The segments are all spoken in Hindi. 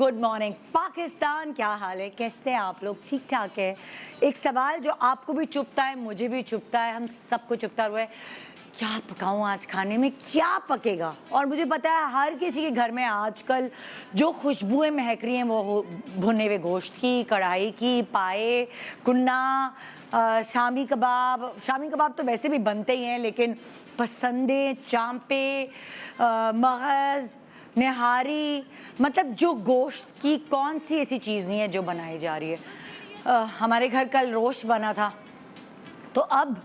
गुड मॉर्निंग पाकिस्तान, क्या हाल है? कैसे हैं आप लोग? ठीक ठाक है। एक सवाल जो आपको भी चुभता है, मुझे भी चुभता है, हम सबको चुभता हुआ है, क्या पकाऊं आज खाने में, क्या पकेगा? और मुझे पता है हर किसी के घर में आजकल जो खुशबुएं महक रही हैं वो भुने हुए गोश्त की, कढ़ाई की, पाए, कुन्ना, शामी कबाब तो वैसे भी बनते ही हैं, लेकिन पसंदे, चांपे, मगज़, निहारी, मतलब जो गोश्त की कौन सी ऐसी चीज़ नहीं है जो बनाई जा रही है। हमारे घर कल रोस्ट बना था, तो अब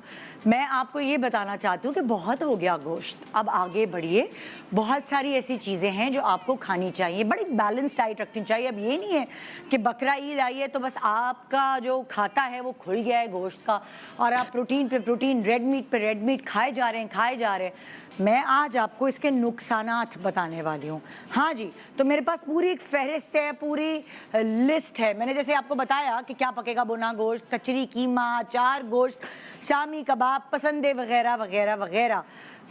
मैं आपको ये बताना चाहती हूँ कि बहुत हो गया गोश्त, अब आगे बढ़िए। बहुत सारी ऐसी चीज़ें हैं जो आपको खानी चाहिए, बड़ी बैलेंस डाइट रखनी चाहिए। अब ये नहीं है कि बकरा ईद आई है तो बस आपका जो खाता है वो खुल गया है गोश्त का और आप प्रोटीन पे प्रोटीन, रेड मीट पे रेड मीट खाए जा रहे हैं। मैं आज आपको इसके नुकसानात बताने वाली हूँ। हाँ जी, तो मेरे पास पूरी एक फहरिस्त है, पूरी लिस्ट है। मैंने जैसे आपको बताया कि क्या पकेगा, भुना गोश्त, कचरी, कीमा, अचार गोश्त, शामी कबाब, पसंदे वगैरह वगैरह वगैरह।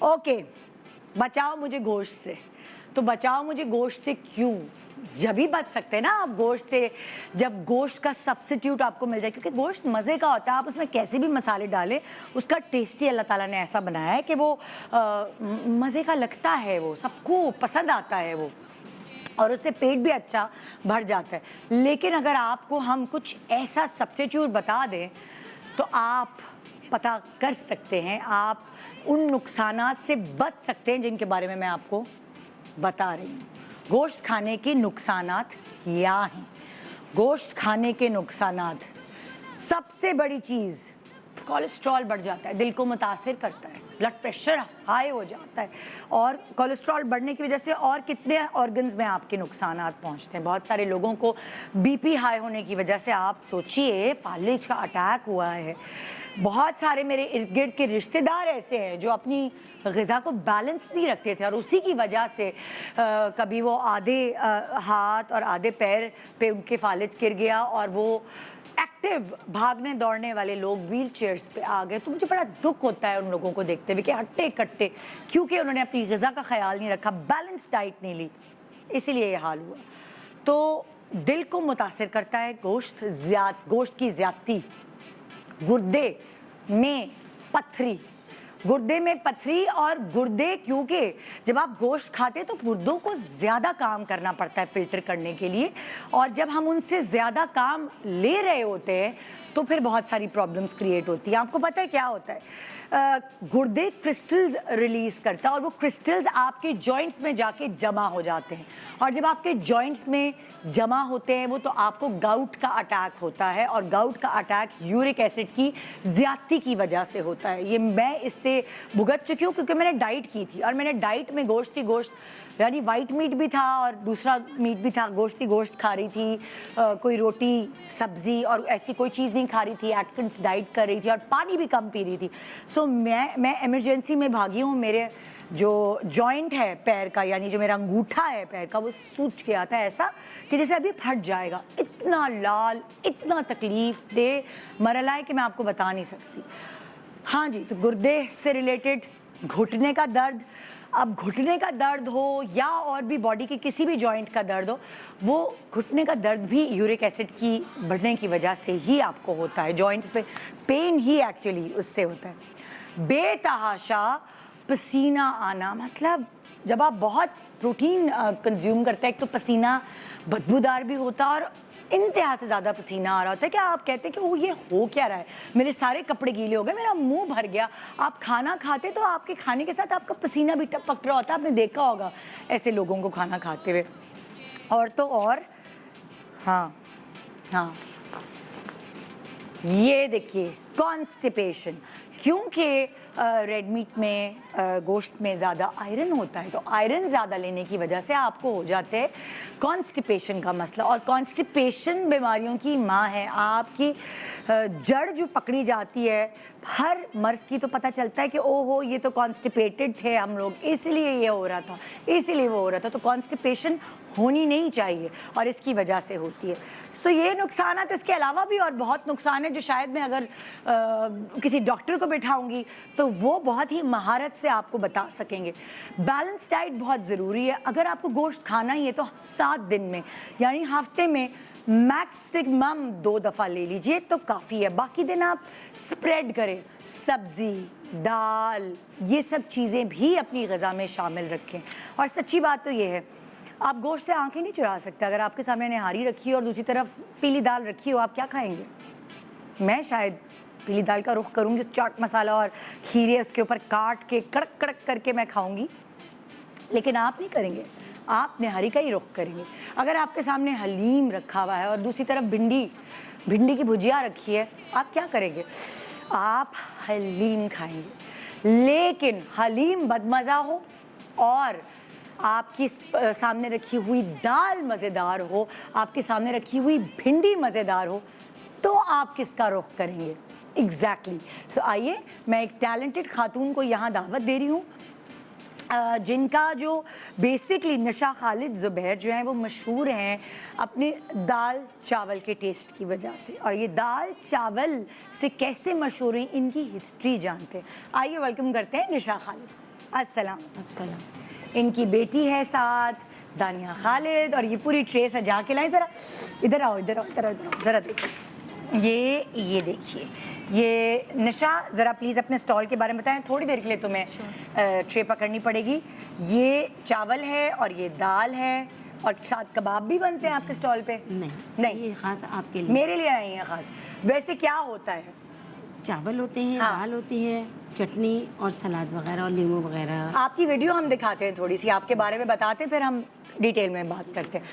ओके, बचाओ मुझे गोश्त से। तो बचाओ मुझे गोश्त से क्यों? जब ही बच सकते हैं ना आप गोश्त से, जब गोश्त का सब्स्टिट्यूट आपको मिल जाए, क्योंकि गोश्त मज़े का होता है। आप उसमें कैसे भी मसाले डालें, उसका टेस्टी अल्लाह ताला ने ऐसा बनाया है कि वो मज़े का लगता है, वो सबको पसंद आता है वो, और उससे पेट भी अच्छा भर जाता है। लेकिन अगर आपको हम कुछ ऐसा सब्स्टिट्यूट बता दें तो आप पता कर सकते हैं, आप उन नुकसानात से बच सकते हैं जिनके बारे में मैं आपको बता रही हूँ। गोश्त खाने के नुकसानात क्या हैं? गोश्त खाने के नुकसानात, सबसे बड़ी चीज़, कोलेस्ट्रॉल बढ़ जाता है, दिल को मुतासिर करता है, ब्लड प्रेशर हाई हो जाता है, और कोलेस्ट्रॉल बढ़ने की वजह से और कितने ऑर्गन्स में आपके नुकसानात पहुंचते हैं। बहुत सारे लोगों को बीपी हाई होने की वजह से, आप सोचिए, फालिज का अटैक हुआ है। बहुत सारे मेरे इर्द गिर्द के रिश्तेदार ऐसे हैं जो अपनी ग़िज़ा को बैलेंस नहीं रखते थे और उसी की वजह से कभी वो आधे हाथ और आधे पैर पे उनके फालिज गिर गया और वो एक्टिव भागने दौड़ने वाले लोग व्हील चेयर्स पे आ गए। तो मुझे बड़ा दुख होता है उन लोगों को देखते हुए कि हट्टे कट्टे, क्योंकि उन्होंने अपनी ग़िज़ा का ख्याल नहीं रखा, बैलेंस डाइट नहीं ली, इसीलिए ये हाल हुआ। तो दिल को मुतासिर करता है गोश्त की ज़्यादती। गुर्दे में पथरी, गुर्दे में पथरी, और गुर्दे, क्योंकि जब आप गोश्त खाते हैं तो गुर्दों को ज़्यादा काम करना पड़ता है फिल्टर करने के लिए, और जब हम उनसे ज़्यादा काम ले रहे होते हैं तो फिर बहुत सारी प्रॉब्लम्स क्रिएट होती हैं। आपको पता है क्या होता है? गुर्दे क्रिस्टल्स रिलीज़ करता है और वो क्रिस्टल्स आपके जॉइंट्स में जाके जमा हो जाते हैं, और जब आपके जॉइंट्स में जमा होते हैं वो, तो आपको गाउट का अटैक होता है, और गाउट का अटैक यूरिक एसिड की ज़्यादती की वजह से होता है। ये मैं इससे भुगत चुकी हूँ क्योंकि मैंने डाइट की थी, और मैंने डाइट में गोश्त यानी वाइट मीट भी था और दूसरा मीट भी था, गोश्त खा रही थी, कोई रोटी सब्ज़ी और ऐसी कोई चीज़ नहीं खा रही थी, एटकिंस डाइट कर रही थी और पानी भी कम पी रही थी। सो मैं इमरजेंसी में भागी हूँ। मेरे जो जॉइंट है पैर का, यानी जो मेरा अंगूठा है पैर का, वो सूज गया था ऐसा कि जैसे अभी फट जाएगा। इतना लाल, इतना तकलीफ़ दे मरला है कि मैं आपको बता नहीं सकती। हाँ जी, तो गुर्दे से रिलेटेड घुटने का दर्द, अब घुटने का दर्द हो या और भी बॉडी के किसी भी जॉइंट का दर्द हो, वो घुटने का दर्द भी यूरिक एसिड की बढ़ने की वजह से ही आपको होता है। जॉइंट्स पे पेन ही एक्चुअली उससे होता है। बेतहाशा पसीना आना, मतलब जब आप बहुत प्रोटीन कंज्यूम करते हैं तो पसीना बदबूदार भी होता है और इंतहा से ज़्यादा पसीना आ रहा होता है कि आप कहते हैं कि वो ये हो क्या रहा है, मेरे सारे कपड़े गीले हो गए, मेरा मुंह भर गया। आप खाना खाते तो आपके खाने के साथ आपका पसीना भी टपक रहा होता है। आपने देखा होगा ऐसे लोगों को खाना खाते हुए। और तो और हाँ, ये देखिए, कॉन्स्टिपेशन, क्योंकि रेड मीट में, गोश्त में ज़्यादा आयरन होता है, तो आयरन ज़्यादा लेने की वजह से आपको हो जाते हैं कॉन्स्टिपेशन का मसला। और कॉन्स्टिपेशन बीमारियों की माँ है। आपकी जड़ जो पकड़ी जाती है हर मर्ज़ की, तो पता चलता है कि ओहो ये तो कॉन्स्टिपेटेड थे हम लोग, इसलिए ये हो रहा था, इसलिए वो हो रहा था। तो कॉन्स्टिपेशन होनी नहीं चाहिए और इसकी वजह से होती है। सो ये नुकसान, इसके अलावा भी और बहुत नुकसान है जो शायद मैं अगर किसी डॉक्टर को बैठाऊंगी तो वो बहुत ही महारत से आपको बता सकेंगे। बैलेंस डाइट बहुत ज़रूरी है। अगर आपको गोश्त खाना ही है तो 7 दिन में यानी हफ्ते में मैक्सिमम 2 दफ़ा ले लीजिए तो काफ़ी है। बाकी दिन आप स्प्रेड करें, सब्ज़ी, दाल, ये सब चीज़ें भी अपनी ग़िज़ा में शामिल रखें। और सच्ची बात तो ये है, आप गोश्त से आंखें नहीं चुरा सकते। अगर आपके सामने निहारी रखी है और दूसरी तरफ पीली दाल रखी हो, आप क्या खाएंगे? मैं शायद पीली दाल का रुख करूँगी, चाट मसाला और खीरे उसके ऊपर काट के कड़क कड़क करके मैं खाऊँगी, लेकिन आप नहीं करेंगे, आप निहारी का ही रुख करेंगे। अगर आपके सामने हलीम रखा हुआ है और दूसरी तरफ भिंडी की भुजिया रखी है, आप क्या करेंगे? आप हलीम खाएंगे। लेकिन हलीम बदमज़ा हो और आपकी सामने रखी हुई दाल मज़ेदार हो, आपके सामने रखी हुई भिंडी मज़ेदार हो, तो आप किसका रुख करेंगे? एग्जैक्टली। सो आइए, मैं एक टैलेंटेड खातून को यहाँ दावत दे रही हूँ जिनका जो बेसिकली निशा खालिद ज़ुबैर जो हैं वो मशहूर हैं अपने दाल चावल के टेस्ट की वजह से। और ये दाल चावल से कैसे मशहूर हुई, इनकी हिस्ट्री जानते हैं। आइए वेलकम करते हैं निशा खालिद। अस्सलाम। इनकी बेटी है साथ, दानिया खालिद, और ये पूरी ट्रे सजा के लाए। ज़रा इधर आओ, ज़रा देखिए, ये देखिए, ये निशा ज़रा प्लीज़ अपने स्टॉल के बारे में बताएं। थोड़ी देर के लिए तुम्हें ट्रे पकड़नी पड़ेगी। ये चावल है और ये दाल है और साथ कबाब भी बनते हैं आपके स्टॉल पे? नहीं, ये ख़ास आपके लिए, मेरे लिए आई है ख़ास। वैसे क्या होता है? चावल होते हैं, हाँ। दाल होती है, चटनी और सलाद वगैरह और नींबू वगैरह। आपकी वीडियो हम दिखाते हैं, थोड़ी सी आपके बारे में बताते हैं, फिर हम डिटेल में बात करते हैं।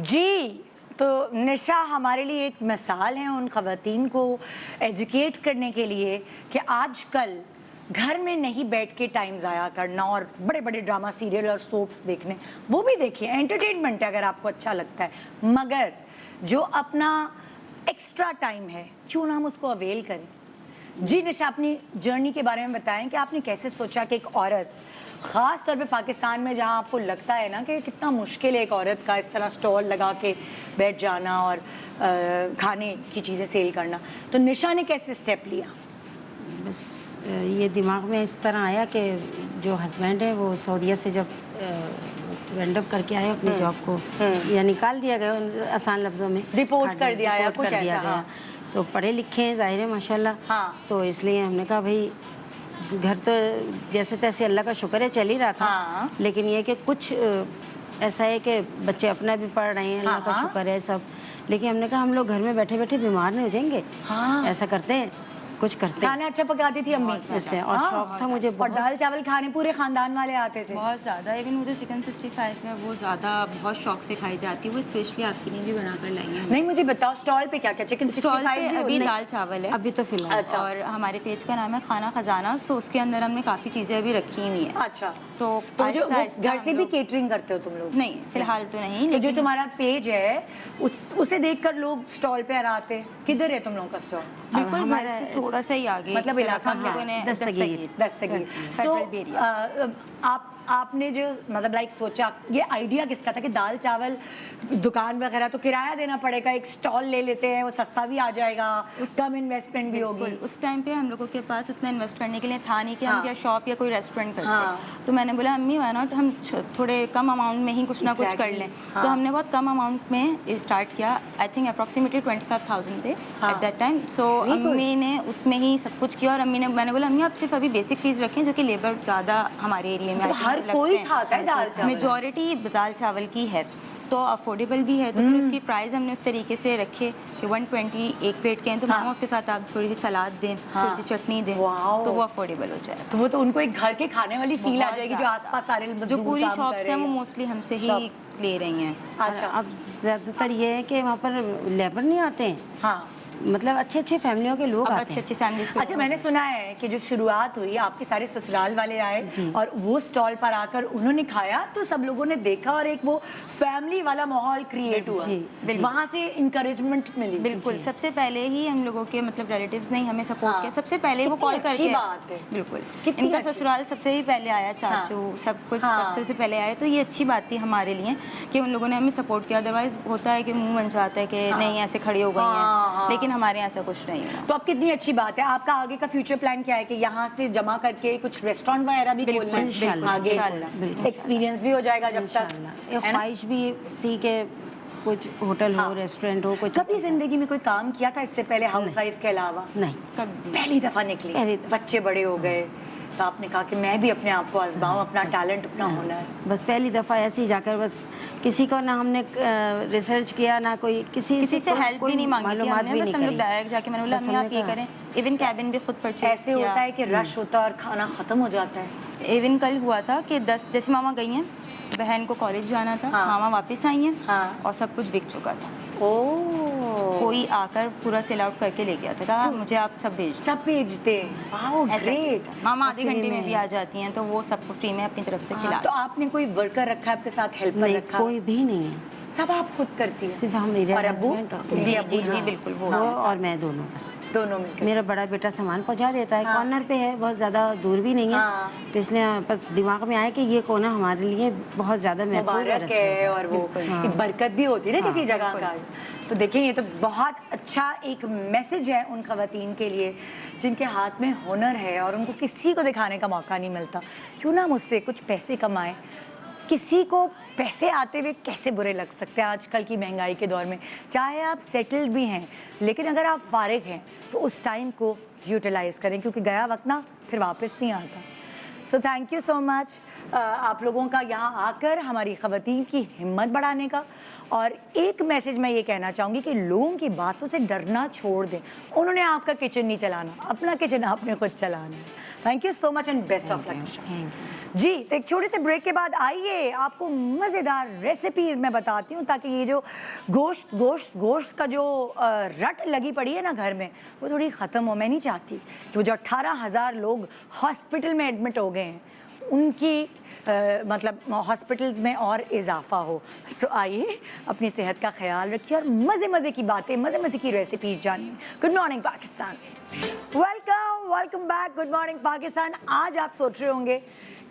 जी, तो निशा हमारे लिए एक मिसाल है उन ख़वातीन को एजुकेट करने के लिए कि आजकल घर में नहीं बैठ के टाइम ज़ाया करना और बड़े बड़े ड्रामा सीरियल और सोप्स देखने, वो भी देखिए, एंटरटेनमेंट है अगर आपको अच्छा लगता है, मगर जो अपना एक्स्ट्रा टाइम है क्यों ना हम उसको अवेल करें। जी निशा, अपनी जर्नी के बारे में बताएं कि आपने कैसे सोचा कि एक औरत, ख़ास तौर पे पाकिस्तान में जहां आपको लगता है ना कि कितना मुश्किल है एक औरत का इस तरह स्टॉल लगा के बैठ जाना और खाने की चीज़ें सेल करना, तो निशा ने कैसे स्टेप लिया? बस ये दिमाग में इस तरह आया कि जो हस्बैंड है वो सऊदीया से जब वेंडअप करके आए अपनी जॉब को, या निकाल दिया गया आसान लफ्ज़ों में, रिपोर्ट कर दिया या कुछ ऐसा। हाँ। तो पढ़े लिखे हैं ज़ाहिर है माशाल्लाह। हाँ। तो इसलिए हमने कहा भाई घर तो जैसे तैसे अल्लाह का शुक्र है चल ही रहा था। हाँ। लेकिन ये कि कुछ ऐसा है कि बच्चे अपना भी पढ़ रहे हैं, अल्लाह का शुक्र है सब। लेकिन हमने कहा हम लोग घर में बैठे बैठे बीमार नहीं हो जाएंगे। हाँ। ऐसा करते हैं, कुछ करते हैं। खाना अच्छा पकाती थी अम्मी इससे, और शौक था मुझे और बहुत। दाल चावल खाने पूरे खानदान वाले आते थे। बहुत ज़्यादा। इवन मुझे चिकन 65 में वो ज़्यादा बहुत शौक से खाई जाती है, वो स्पेशली आपके लिए भी बनाकर लाई है। नहीं, मुझे बताओ स्टॉल पे क्या क्या? चिकन स्टॉल 65 पे अभी दाल चावल है अभी तो फिलहाल। अच्छा। और हमारे पेज का नाम है खाना खजाना, सो उसके अंदर हमने काफ़ी चीज़ें अभी रखी हुई हैं। अच्छा, तो जो आहिस्ता आहिस्ता घर से हम भी लोग- केटरिंग करते हो तुम लोग? नहीं, फिलहाल तो नहीं, तो जो लेकिन तुम्हारा पेज है उसे देखकर लोग स्टॉल पे आते हैं। किधर है तुम लोगों का स्टॉल? बिल्कुल घर हमारा- से थोड़ा सा ही आगे, मतलब इलाका हम लोगों ने Dastgir. Dastgir. Federal So, area. आपने जो मतलब लाइक सोचा, ये आइडिया किसका था कि दाल चावल दुकान वगैरह तो किराया देना पड़ेगा, एक स्टॉल ले लेते हैं, वो सस्ता भी आ जाएगा, कम इन्वेस्टमेंट भी होगी। बिल्कुल, उस टाइम पे हम लोगों के पास उतना इन्वेस्ट करने के लिए था नहीं कि हाँ। हम क्या शॉप या कोई रेस्टोरेंट करते। हाँ। तो मैंने बोला अम्मी व्हाई नॉट हम थोड़े कम अमाउंट में ही कुछ ना कुछ कर Exactly. लें। हाँ। तो हमने बहुत कम अमाउंट में स्टार्ट किया, आई थिंक अप्रॉक्सीमेटली 25,000 थे हाँ। At that time. So Very good. अम्मी ने उसमें ही सब कुछ किया और मैंने बोला अम्मी आप सिर्फ अभी बेसिक चीज़ रखें जो कि लेबर ज़्यादा हमारे एरिया में मतलब हर कोई खाता है दाल चावल? मेजॉरिटी दाल चावल की है, तो अफोर्डेबल भी है। तो फिर उसकी प्राइस हमने उस तरीके से रखे कि 120 एक प्लेट के हैं, तो मामा उसके साथ आप थोड़ी सी सलाद दें, हाँ। थोड़ी सी चटनी दें, वाओ। तो वो अफोर्डेबल हो जाए। तो वो तो उनको एक घर के खाने वाली फील आ बहुत जाएगी, जो ज़्यादा। आसपास सारे जो मजदूर पूरी काम शॉप्स कर हैं रहे वो हैं। मोस्टली हमसे ही Shops। ले रही हैं। अच्छा। अब ज़्यादातर ये है कि वहाँ पर लेबर नहीं आते हैं, हाँ, मतलब अच्छे अच्छे फैमिलियों के लोग अब आते अच्छी हैं। अच्छी फैमिलीज को अच्छा, मैंने सुना है कि जो शुरुआत हुई आपके सारे ससुराल वाले आए और वो स्टॉल पर आकर उन्होंने खाया तो सब लोगों ने देखा और एक वो फैमिली वाला माहौल क्रिएट हुआ, जी, वहाँ से इंकरेजमेंट मिली। बिल्कुल, सबसे पहले ही हम लोगों के मतलब रिलेटिव्स ने ही हमें सपोर्ट हाँ। किया। सबसे पहले वो कितनी कॉल अच्छी करके बात है। बिल्कुल, कितनी इनका अच्छी। ससुराल सबसे ही पहले आया, चाचू सब कुछ हाँ। सबसे पहले आए, तो ये अच्छी बात थी हमारे लिए कि उन लोगों ने हमें सपोर्ट किया। अदरवाइज होता है कि मुंह बन जाता है कि नहीं ऐसे खड़ी हो गई हाँ, हैं, लेकिन लेकिन हमारे यहाँ ऐसा कुछ नहीं हुआ। तो अब कितनी अच्छी बात है। आपका आगे का फ्यूचर प्लान क्या है कि यहाँ से जमा करके कुछ रेस्टोरेंट वगैरह भी बिल्कुल, खोलना है? बिल्कुल, आगे इंशाल्लाह। एक्सपीरियंस भी हो जाएगा जब तक, इंशाल्लाह। ये है ना? ख्वाहिश भी थी कि कुछ होटल हो, रेस्टोरेंट हो, कुछ। कभी जिंदगी में कोई काम किया था इससे पहले हाउसवाइफ के अलावा? नहीं, कभी पहली दफा निकली, पहली दफा। बच्चे बड़े हो गए तो आपने कहा कि मैं भी अपने आप को आजमाऊं, अपना टैलेंट, अपना हुनर। बस पहली दफ़ा ऐसे ही जाकर, बस किसी को ना हमने रिसर्च किया, ना कोई किसी से हेल्प भी नहीं मांगी थी मालूमात हमने, भी बस नहीं हम लोग करी। डायरेक्ट जाके मैंने बोला बस अम्मी आप हमने ये कहा। करें। इवन कैबिन भी खुद परचेज ऐसे होता है कि रश होता है और खाना खत्म हो जाता है। इवन कल हुआ था कि 10 जैसे मामा गई हैं, बहन को कॉलेज जाना था, हाँ। मामा वापस आई हैं हाँ। और सब कुछ बिक चुका था। ओह, कोई आकर पूरा सेल आउट करके ले गया था, कहा मुझे आप सब भेज दो। सब भेजते। वाओ ऐसा ग्रेट। था। मामा आधे घंटे में भी आ जाती हैं, तो वो सबको फ्री में अपनी तरफ से खिला। तो आपने कोई वर्कर रखा है आपके साथ, हेल्पर नहीं, रखा? कोई भी नहीं है, सब आप खुद करती हैं? सिर्फ हम मेरे और अब्बू? हस्बैंड और जी अब्बू जी जो जी हैं। बिल्कुल वो वो और मैं दोनों बस। दोनों मिलकर। मेरा बड़ा बेटा सामान पहुंचा देता है, हाँ। कॉर्नर पे है, बहुत ज़्यादा दूर भी नहीं है। हाँ। तो इसलिए बस दिमाग में आया कि ये कोना हमारे लिए बहुत ज़्यादा महफूज और मुबारक अच्छा है, होगा। और वो हाँ। एक बरकत भी होती है ना किसी जगह बिल्कुल। का। तो देखिए ये तो बहुत अच्छा एक मैसेज है उन खवातीन के लिए जिनके हाथ में हुनर है और उनको किसी को दिखाने का मौका नहीं मिलता। क्यों ना मुझसे कुछ पैसे कमाएं। किसी को पैसे आते हुए कैसे बुरे लग सकते हैं आजकल की महंगाई के दौर में। चाहे आप सेटल्ड भी हैं, लेकिन अगर आप फारिग हैं तो उस टाइम को यूटिलाइज़ करें, क्योंकि गया वक्त ना फिर वापस नहीं आता। So thank you so much आप लोगों का यहाँ आकर हमारी ख़वातीन की हिम्मत बढ़ाने का। और एक मैसेज मैं ये कहना चाहूँगी कि लोगों की बातों से डरना छोड़ दें। उन्होंने आपका किचन नहीं चलाना, अपना किचन आपने खुद चलाना है। Thank you so much and best of luck. जी, तो एक छोटे से ब्रेक के बाद आइए आपको मज़ेदार रेसिपीज़ मैं बताती हूँ, ताकि ये जो गोश्त का जो रट लगी पड़ी है ना घर में, वो थोड़ी ख़त्म हो। मैं नहीं चाहती कि वो जो 18,000 लोग हॉस्पिटल में एडमिट हो गए हैं उनकी मतलब हॉस्पिटल्स में और इजाफा हो। सो आइए अपनी सेहत का ख्याल रखिए और मज़े मज़े की बातें, मज़े मज़े की रेसिपीज़ जानिए। Good morning Pakistan, welcome back. Good morning Pakistan. आज आप सोच रहे होंगे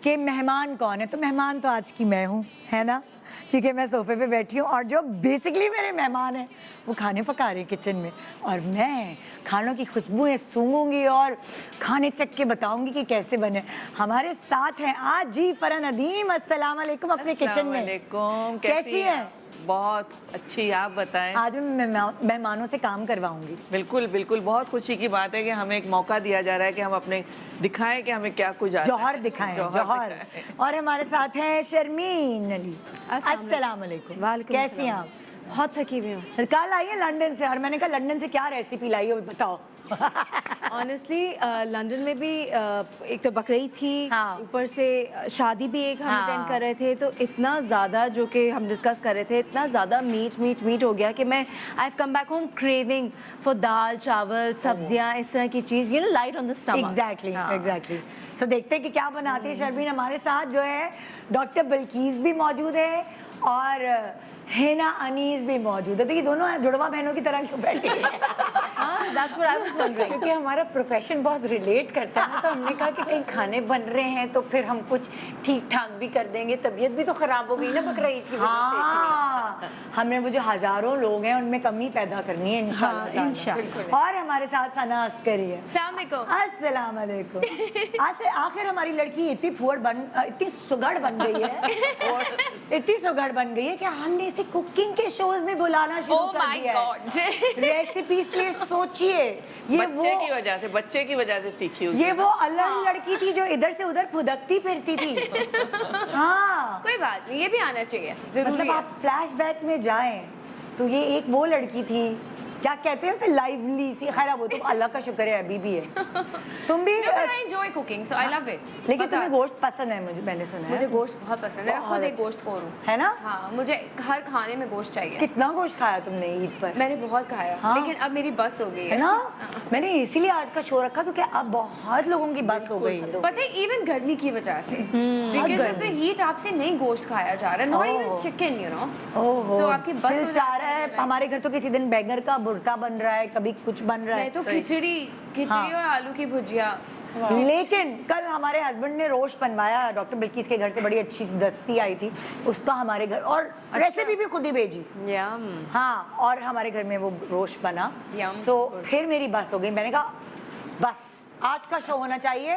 कि मेहमान कौन है, तो मेहमान तो आज की मैं हूँ, है ना, क्योंकि मैं सोफे पे बैठी हूँ और जो बेसिकली मेरे मेहमान हैं वो खाने पका रहे हैं किचन में, और मैं खानों की खुशबुएं सूंघूंगी और खाने चख के बताऊंगी कि कैसे बने। हमारे साथ हैं आज जी फरहान नदीम। अस्सलाम वालेकुम। अपने किचन में अस्सलामुअलैकुम, कैसी हैं? बहुत अच्छी, आप बताएं। आज मैं मेहमानों से काम करवाऊंगी। बिल्कुल बिल्कुल, बहुत खुशी की बात है कि हमें एक मौका दिया जा रहा है कि हम अपने दिखाएं कि हमें क्या कुछ आता है। जौहर दिखाएं, जौहर। दिखाएं। और हमारे साथ हैं शर्मीन अली। अस्सलाम वालेकुम। कैसी हैं आप? बहुत थकी हुई हूँ कल आई है लंदन से, और मैंने कहा लंदन से क्या रेसिपी लाई हो बताओ। ऑनेस्टली। लंदन में भी एक तो बकरीद थी, हाँ। ऊपर से शादी भी एक हम हाँ। अटेंड कर रहे थे, तो इतना ज़्यादा जो कि हम डिस्कस कर रहे थे, इतना ज़्यादा मीट हो गया कि मैं I have come back home craving for dal chawal सब्जियाँ, इस तरह की चीज़, you know, light on the stomach. Exactly. So देखते हैं कि क्या बनाती है शर्मीन। हमारे साथ जो है डॉक्टर बिल्कीस भी मौजूद है और हेना अनीस भी मौजूद है। तो ये दोनों जुड़वा बहनों की तरह क्यों बैठी है? हाँ, that's what I was wondering। क्योंकि हमारा प्रोफेशन बहुत रिलेट करता है ना, तो हमने कहा कि कहीं खाने बन रहे हैं तो फिर हम कुछ ठीक ठाक भी कर देंगे। तबीयत भी तो खराब हो गई ना बकरीद की वजह से। हाँ, हमने वो जो हजारों लोग हैं उनमें कमी पैदा करनी है इंशाल्लाह। इंशाल्लाह। और हमारे साथ सना अस्करी है। अस्सलाम वालेकुम। आज से आखिर हमारी लड़की इतनी सुगड़ बन गई है इतनी सुगड़ बन गई है कि हमने इसे कुकिंग के शोज में बुलाना शुरू कर दिया है। रेसिपीज के लिए सोचिए, ये वो बच्चे की वजह से सीखी हुई ये वो अलग लड़की थी जो इधर से उधर फुदकती फिरती थी। हाँ, कोई बात नहीं, ये भी आना चाहिए, जरूरी मतलब है। आप फ्लैशबैक में जाएं तो ये एक वो लड़की थी, क्या कहते हैं उसे, लाइवली सी। खैर वो तो अल्लाह का शुक्र है अभी भी है। तुम भी No, but I enjoy cooking, so I love it. लेकिन तुम्हें गोश्त पसंद है, मैंने सुना मुझे है। गोश्त बहुत पसंद है, मैं बहुत खुद एक अच्छा। गोश्त खोर हूँ। है ना? हाँ, मुझे हर खाने में गोश्त चाहिए। कितना गोश्त खाया तुमने ईद पर? मैंने बहुत खाया, हाँ। लेकिन अब मेरी बस हो गई है ना? मैंने इसीलिए आज का शो रखा क्योंकि अब बहुत लोगों की बस हो गई है। पता है, इवन गर्मी की वजह से, बिकॉज ऑफ द हीट आपसे नहीं गोश्त खाया जा रहा है, not even chicken, you know. ओहो, So आपकी बस दिल हो चाह जाती रहा है। हमारे घर तो किसी दिन बैंगन का भुर्ता बन रहा है, कभी कुछ बन रहा मैं है। तो खिचड़ी हाँ। और आलू की भुजिया लेकिन कल हमारे हस्बैंड ने रोस्ट बनवाया, डॉक्टर बिल्किस के घर से बड़ी अच्छी दस्ती आई थी उसका हमारे घर, और रेसिपी भी खुद ही भेजी। हाँ, और हमारे घर में वो रोस्ट बना। सो फिर मेरी बस हो गई, मैंने कहा बस आज का शो होना चाहिए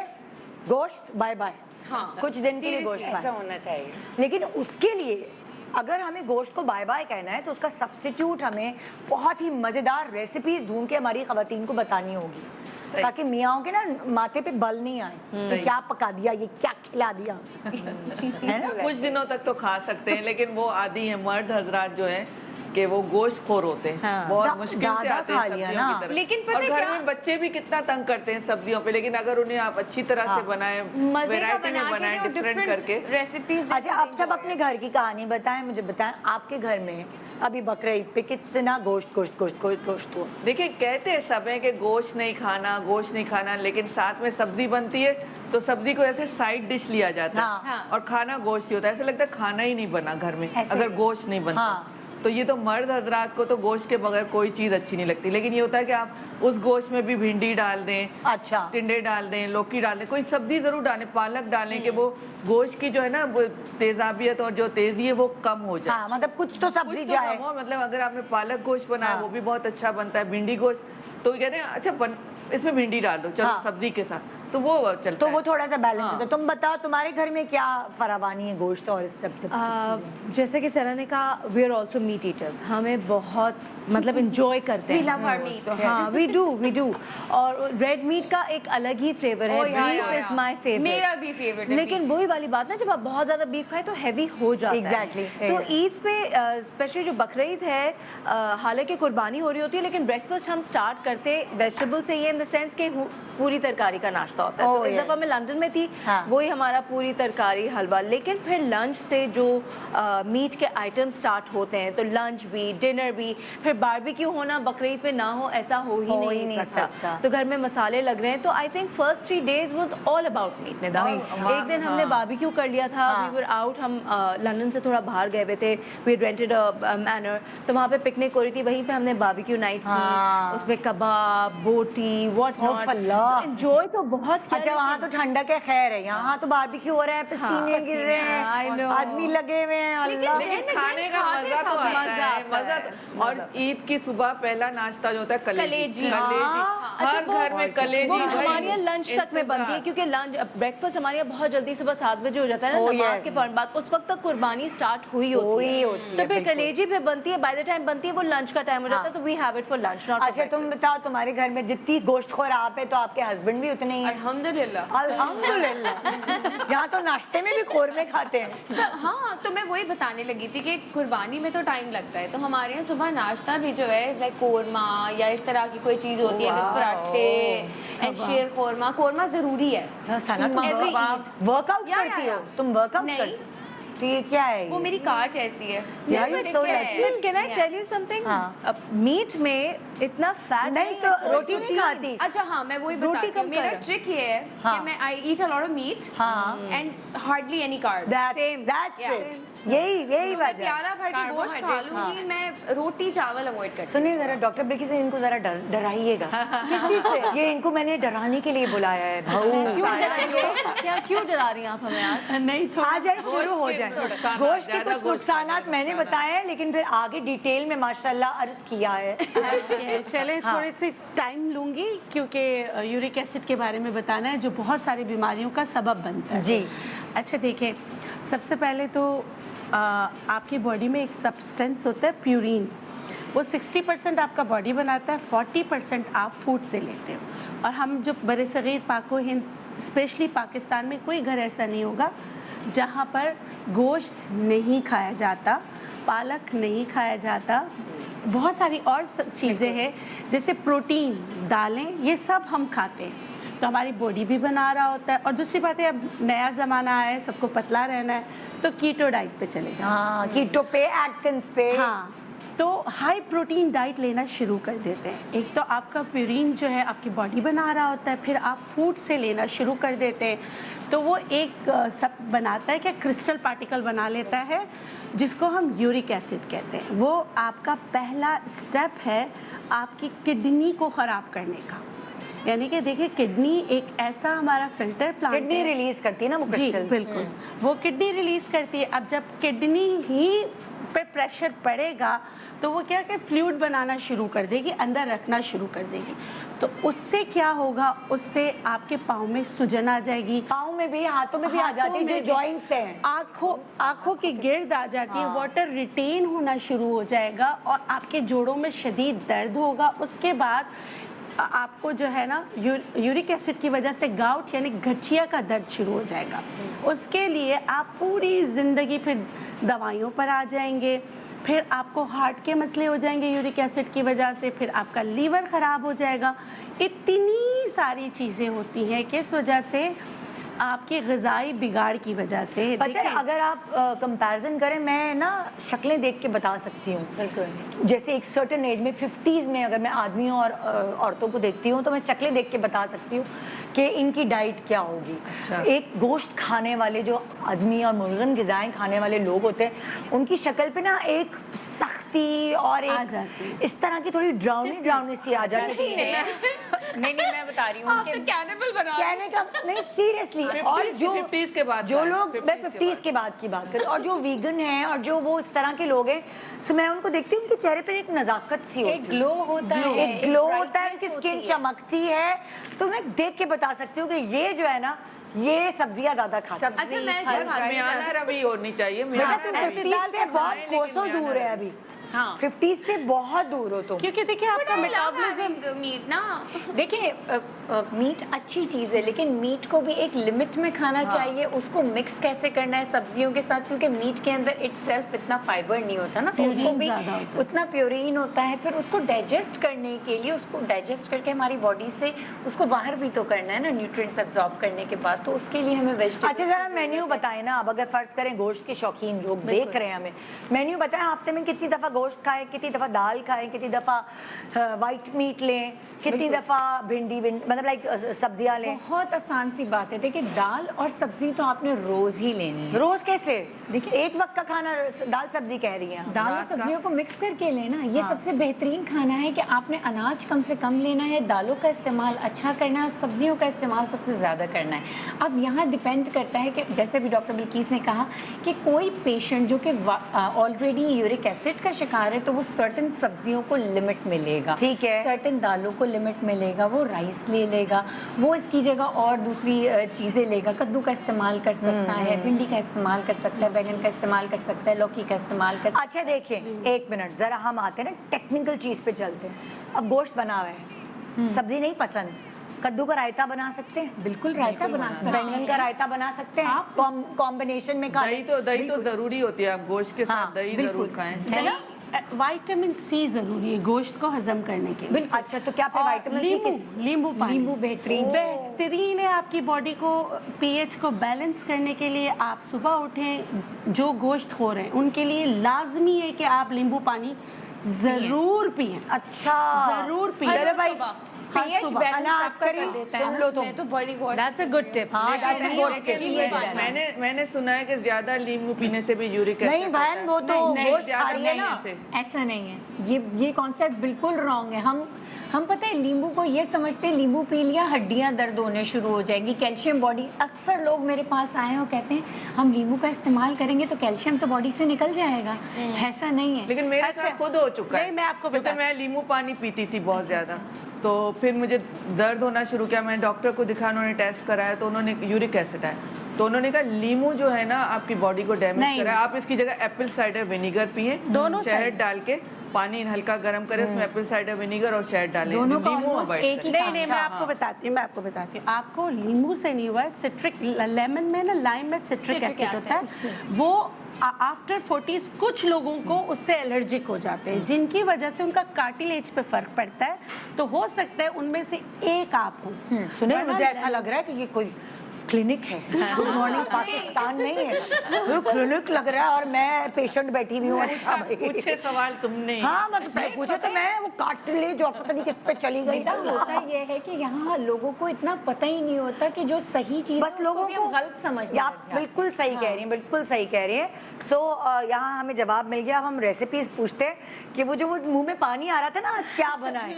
गोश्त बाय बाय। हाँ, कुछ दिन के लिए गोश्त ऐसा बाय। होना चाहिए। लेकिन उसके लिए अगर हमें गोश्त को बाय बाय कहना है तो उसका सब्स्टिट्यूट हमें बहुत ही मज़ेदार रेसिपीज ढूंढ के हमारी खवातीन को बतानी होगी, ताकि मियाँओं के ना माथे पे बल नहीं आए कि क्या पका दिया, ये क्या खिला दिया, है ना। कुछ दिनों तक तो खा सकते हैं, लेकिन वो आदि हैं मर्द हजरात जो हैं कि वो गोश्त खोर होते हैं। बहुत मुश्किल से ज्यादा आते हैं खा लिया सब्जियों ना। की तरफ। लेकिन पता और है घर क्या? में बच्चे भी कितना तंग करते हैं सब्जियों पे, लेकिन अगर उन्हें आप अच्छी तरह से बनाएं, मजे का वैरायटी बना में के बनाएं, ना डिफरेंट करके। रेसिपीज। अच्छा, आप सब अपने घर की कहानी बताएं, मुझे बताएं आपके घर में अभी बकरीद पे कितना गोश्त गोश्त गोश्त गोश्त गोश्त हुआ। देखिए कहते हैं सब हैं कि गोश्त नहीं खाना, गोश्त नहीं खाना, लेकिन साथ में सब्जी बनती है तो सब्जी को ऐसे साइड डिश लिया जाता है। हाँ। और खाना गोश्त ही होता है, ऐसा लगता है खाना ही नहीं बना घर में अगर गोश्त नहीं बनता। हाँ। तो ये तो मर्द हजरात को तो गोश्त के बगैर कोई चीज़ अच्छी नहीं लगती, लेकिन ये होता है कि आप उस गोश्त में भी भिंडी डाल दें, अच्छा, टिंडे डाल दें, लौकी डाल दें, कोई सब्जी जरूर डालें, पालक डालें कि वो गोश्त की जो है ना वो तेजाबियत और जो तेजी है वो कम हो जाए। हाँ, मतलब कुछ तो सब्जी कुछ तो जाए। कम हो, मतलब अगर आपने पालक गोश्त बनाया वो भी बहुत अच्छा बनता है, भिंडी गोश्त तो कहते हैं अच्छा इसमें भिंडी डाल दो, चलो हाँ। सब्जी के साथ, तो वो चलता तो है। वो थोड़ा सा बैलेंस हाँ। होता है। तुम बताओ तुम्हारे घर में क्या फरावानी है गोश्त और इस सब चीजें? जैसे कि सरा ने कहा, we are also meat eaters, हमें बहुत मतलब इंजॉय करते हैं। We love our meat. हाँ, वी डू। और रेड मीट का एक अलग ही फ्लेवर है, Oh, yeah, beef yeah, is yeah. My favourite. मेरा भी favorite है लेकिन वही वाली बात ना, जब आप बहुत ज्यादा बीफ खाएं तो हैवी हो जाता Exactly, है। तो ईद पे स्पेशली जो बकरीद है, हालांकि कुर्बानी हो रही होती है, लेकिन ब्रेकफास्ट हम स्टार्ट करते वेजिटेबल से ही, इन द सेंस कि पूरी तरकारी का नाश्ता होता है। Oh, तो इस yes. दफ़ा मैं लंदन में थी, हाँ। वही हमारा पूरी तरकारी हलवा। लेकिन फिर लंच से जो मीट के आइटम स्टार्ट होते हैं, तो लंच भी डिनर भी, फिर बारबेक्यू होना बकरीद पे ना हो ऐसा हो ही नहीं सकता। तो घर में मसाले लग रहे हैं, तो I think first 3 days was all about meat. Nida एक दिन हमने बारबेक्यू कर लिया था, वी वर आउट, हम लंदन से थोड़ा बाहर गए हुए थे, वी रेंटेड अ मैनर, तो वहाँ पे पिकनिक हो रही थी, वहीं पे हमने बारबेक्यू नाइट की, उसमें कबाब, बोटी, व्हाट नॉट, एंजॉय तो बहुत किया। अच्छा, वहाँ तो ठंडक है, खैर है, यहाँ तो बारबेक्यू हो रहा है, पसीने गिर रहे हैं, आदमी लगे हुए हैं, अल्लाह। लेकिन खाने का मजा तो आता है, मजा और ईद की सुबह पहला नाश्ता जो होता है कलेजी। हर घर में कलेजी वो भाई, हमारे यहाँ लंच तक में बनती है, क्योंकि लंच ब्रेकफास्ट हमारे यहाँ बहुत जल्दी सुबह 7 बजे हो जाता है ना, Oh, नमाज yes. के फौरन बाद, उस वक्त तक कुर्बानी स्टार्ट हुई होती है, तो फिर कलेजी पे बनती है, बाय द टाइम बनती है वो लंच का टाइम हो जाता है, तो we have it for lunch, not. अच्छा, तुम बताओ तुम्हारे घर में जितनी गोश्तखोर आप है तो आपके हस्बैंड भी उतने ही हैं? अल्हम्दुलिल्लाह। अल्हम्दुलिल्लाह। यहाँ तो नाश्ते में भी खोरमे खाते हैं। हाँ, तो मैं वही बताने लगी थी कि कुर्बानी में तो टाइम लगता है, तो हमारे यहाँ सुबह नाश्ता भी जो है लाइक कोरमा या इस तरह की कोई चीज़ होती है, पराठे एंड शेर कोरमा ज़रूरी है। Every Eid। वर्कआउट या, करती या। हो तुम? वर्कआउट नहीं। करती हो? तो ये क्या है? वो मेरी काट ऐसी है। Yeah, you're so क्या lucky. है? Can I tell you something, meat में इतना फैट नहीं तो रोटी नहीं खाती? अच्छा हाँ, मैं वही रोटी बताती कम हूँ। मेरा कर। ट्रिक ये है हाँ। कि मैं आई ईट अ लॉट ऑफ मीट हाँ। And hardly any carbs. That's Yeah. it. यही मैं वजह है। प्याला भर के गोश्त खा लूंगी, मैं रोटी चावल अवॉइड करती हूँ। सुनिए जरा, डॉक्टर बिल्किस से इनको जरा डराइएगा। किस चीज से? ये इनको मैंने डराने के लिए बुलाया है भाऊ। क्या क्यों डरा रही हैं आप हमें आज? नहीं आ जाए, शुरू हो जाए। नुकसानात, गोश्त के ज्यादा कुछ गोश्त नुकसानात मैंने बताए हैं, लेकिन फिर आगे डिटेल में माशाल्लाह अर्ज किया है। चले थोड़ी सी टाइम लूंगी, क्योंकि यूरिक एसिड के बारे में बताना है जो बहुत सारी बीमारियों का सबब बनता है। जी। अच्छा देखिए, सबसे पहले तो आपकी बॉडी में एक सब्सटेंस होता है प्यूरिन, वो 60% आपका बॉडी बनाता है, 40% आप फूड से लेते हो। और हम जो बड़े सगीर पाको हिंद, स्पेशली पाकिस्तान में कोई घर ऐसा नहीं होगा जहाँ पर गोश्त नहीं खाया जाता, पालक नहीं खाया जाता, बहुत सारी और चीज़ें हैं जैसे प्रोटीन, दालें, ये सब हम खाते हैं, तो हमारी बॉडी भी बना रहा होता है। और दूसरी बात है, अब नया ज़माना है, सबको पतला रहना है, तो कीटो डाइट पे चले जाओ। हाँ, कीटो पे, एटकिंस पे। हाँ, तो हाई प्रोटीन डाइट लेना शुरू कर देते हैं। एक तो आपका प्यूरिन जो है आपकी बॉडी बना रहा होता है, फिर आप फूड से लेना शुरू कर देते हैं, तो वो एक सब बनाता है कि क्रिस्टल पार्टिकल बना लेता है, जिसको हम यूरिक एसिड कहते हैं। वो आपका पहला स्टेप है आपकी किडनी को ख़राब करने का। यानी कि देखिए किडनी एक ऐसा हमारा फिल्टर प्लांट किडनी है। रिलीज करती है ना वो जी क्रिस्टल्स। बिल्कुल, वो किडनी रिलीज करती है। अब जब किडनी ही पे प्रेशर पड़ेगा तो वो क्या कि फ्लूइड बनाना शुरू कर देगी, अंदर रखना शुरू कर देगी। तो उससे क्या होगा, उससे आपके पाँव में सूजन आ जाएगी, पाँव में भी, हाथों में भी आ जाती है, जो जॉइंट्स हैं। आँखों की गिर्द आ जाती है, वाटर रिटेन होना शुरू हो जाएगा और आपके जोड़ों में शदीद दर्द होगा। उसके बाद आपको जो है ना यूरिक एसिड की वजह से गाउट यानी गठिया का दर्द शुरू हो जाएगा। उसके लिए आप पूरी ज़िंदगी फिर दवाइयों पर आ जाएंगे, फिर आपको हार्ट के मसले हो जाएंगे यूरिक एसिड की वजह से, फिर आपका लीवर ख़राब हो जाएगा। इतनी सारी चीज़ें होती हैं कि इस वजह से आपकी ग़िज़ाई बिगाड़ की वजह से। पता है अगर आप कंपैरिजन करें, मैं ना शक्लें देख के बता सकती हूँ। बिल्कुल। जैसे एक सर्टेन एज में 50s में अगर मैं आदमियों और औरतों को देखती हूँ तो मैं शक्लें देख के बता सकती हूँ कि इनकी डाइट क्या होगी। अच्छा। एक गोश्त खाने वाले जो आदमी और मुर्गन ग़िज़ाएं खाने वाले लोग होते हैं, उनकी शक्ल पे ना एक सख्ती और आ एक जाती है। इस तरह की थोड़ी ड्राउनी सी आ जाती है। नहीं मैं बता रही हूँ आप तो कैनिबल बना रहे कहने का नहीं, सीरियसली। और 50s जो 50s के बाद जो का है, लोग, मैं 50s के बाद की बात करूँ, और जो वीगन हैं और जो वो इस तरह के लोग हैं, सो मैं उनको देखती हूँ, उनके चेहरे पर एक नज़ाकत सी होती है, एक ग्लो होता है, एक ग्लो होता है, उनकी brightness स्किन होती है। चमकती है। तो मैं देख के बता सकती हूँ कि ये जो है ना, ये सब्जियाँ ज़्यादा खाते हैं। अच्छा, मैं यार, मियाना रवि होनी चाहिए, मियाना बेटा तुम रवि। 50 से बहुत कोसों दूर है अभी। हाँ। 50 से बहुत दूर हो तुम। क्योंकि देखिए आपका मेटाबॉलिज्म मीट ना देखिए मीट अच्छी चीज़ है, लेकिन मीट को भी एक लिमिट में खाना चाहिए। उसको मिक्स कैसे करना है सब्जियों के साथ, क्योंकि मीट के अंदर इटसेल्फ इतना फाइबर नहीं होता ना, तो उसको प्यूरीन भी ज़्यादा होता है। उतना प्योरीन होता है। फिर उसको डाइजेस्ट करने के लिए, उसको डाइजेस्ट करके हमारी बॉडी से उसको बाहर भी तो करना है ना न्यूट्रिएंट्स एब्जॉर्ब करने के बाद, तो उसके लिए हमें वेजिटेबल। अच्छा जरा मेन्यू बताएं ना, अब अगर फर्ज करें गोश्त के शौकीन लोग देख रहे हैं हमें, मेन्यू बताएं हफ्ते में कितनी दफ़ा गोश्त खाएं, कितनी दफ़ा दाल खाएं, कितनी दफ़ा वाइट मीट लें, कितनी दफ़ा भिंडी मतलब लाइक सब्जियां लें। बहुत आसान सी बात है। देखिए दाल और सब्जी तो आपने रोज ही लेनी है। रोज कैसे? देखिए, एक वक्त का खाना दाल सब्जी कह रही हैं। दाल और सब्जियों को मिक्स करके लेना, ये सबसे बेहतरीन खाना है कि आपने अनाज कम से कम लेना है, दालों का इस्तेमाल अच्छा करना है, सब्जियों का इस्तेमाल सबसे ज़्यादा करना है। अब यहाँ डिपेंड करता है कि जैसे भी डॉक्टर बिल्किस ने कहा कि कोई पेशेंट जो कि ऑलरेडी यूरिक एसिड का शिकार है, तो वो सर्टेन सब्जियों को लिमिट में लेगा, ठीक है। सर्टेन दालों को लिमिट में लेगा, वो राइस ले लेगा, वो इसकी जगह और दूसरी चीज़ें लेगा। कद्दू का इस्तेमाल कर सकता है, भिंडी का इस्तेमाल कर सकता है, बैगन का इस्तेमाल कर सकता है, लौकी का इस्तेमाल कर सकता है। अच्छा देखिए एक मिनट जरा हम आते हैं ना टेक्निकल चीज़ पे चलते हैं। अब गोश्त बना हुआ है, सब्जी नहीं पसंद, कद्दू का रायता बना सकते हैं, बिल्कुल रायता बना सकते हैं। बैंगन का रायता बना सकते हैं, कॉम्बिनेशन में खा दही तो जरूरी होती है, आप गोश्त के साथ दही जरूर खाएं। है ना। विटामिन सी जरूरी है गोश्त को हजम करने के लिए। अच्छा तो क्या फिर विटामिन सी किस? नींबू पानी नींबू बेहतरीन है आपकी बॉडी को, पीएच को बैलेंस करने के लिए। आप सुबह उठें, जो गोश्त खो रहे हैं उनके लिए लाजमी है कि आप नींबू पानी जरूर पिएं। अच्छा जरूर पिएं। चलो भाई पीएच सुबह। बैलेंस अनाज आपका करी, कर देता है। सुन लो तुम। मैं तो बड़ी गौर दैट्स अ गुड टिप। हाँ that's a good tip। मैंने सुना है कि ज्यादा नींबू पीने से भी यूरिक एसिड नहीं बहन वो तो गोश्त खा रही है ना। ऐसा नहीं है, ये कॉन्सेप्ट बिल्कुल रॉन्ग है। हम पता है नींबू को ये समझते हैं नींबू पी लिया हड्डियां दर्द होने शुरू हो जाएगी, कैल्शियम बॉडी। अक्सर लोग मेरे पास आए और कहते हैं हम नींबू का इस्तेमाल करेंगे तो कैल्शियम तो बॉडी से निकल जाएगा। ऐसा नहीं है। लेकिन मेरे साथ खुद हो चुका है। नहीं, मैं आपको क्योंकि मैं नींबू पानी पीती थी बहुत ज्यादा, तो फिर मुझे दर्द होना शुरू किया। मैंने डॉक्टर को दिखाया, उन्होंने टेस्ट कराया तो उन्होंने यूरिक एसिड आया, तो उन्होंने कहा नींबू जो है ना आपकी बॉडी को डैमेज कराए, आप इसकी जगह एप्पल साइडर विनीगर पिए, दोनों शहद डाल के पानी हल्का गर्म करें, उसमें एप्पल साइडर विनीगर और शहद डालें, दोनों का नींबू almost अवॉइड एक ही करें। नहीं मैं आपको बताती हूँ आपको नींबू से नहीं हुआ, सिट्रिक लेमन में ना, लाइम में सिट्रिक एसिड होता है, वो आफ्टर 40s कुछ लोगों को उससे एलर्जिक हो जाते हैं, जिनकी वजह से उनका कार्टिलेज पे फर्क पड़ता है। तो हो सकता है उनमें से एक आप हो। सुने मुझे ऐसा लग रहा है कि ये कोई क्लिनिक है, गुड मॉर्निंग पाकिस्तान नहीं है, वो क्लिनिक लग रहा है और मैं पेशेंट बैठी हुई हूँ। अच्छा भाई, पूछे सवाल तुमने। हाँ मतलब पूछे तो मैं वो कार्टिलेज जो पता नहीं किस पे चली गई। होता ये है कि यहाँ लोगों को इतना पता ही नहीं होता कि जो सही चीज बस लोगों को गलत समझते हैं। आप बिल्कुल सही कह रही हैं, बिल्कुल सही कह रही हैं। सो यहाँ हमें जवाब मिल गया। अब हम रेसिपीज पूछते हैं कि वो जो वो मुंह में पानी आ रहा था ना, आज क्या बना है।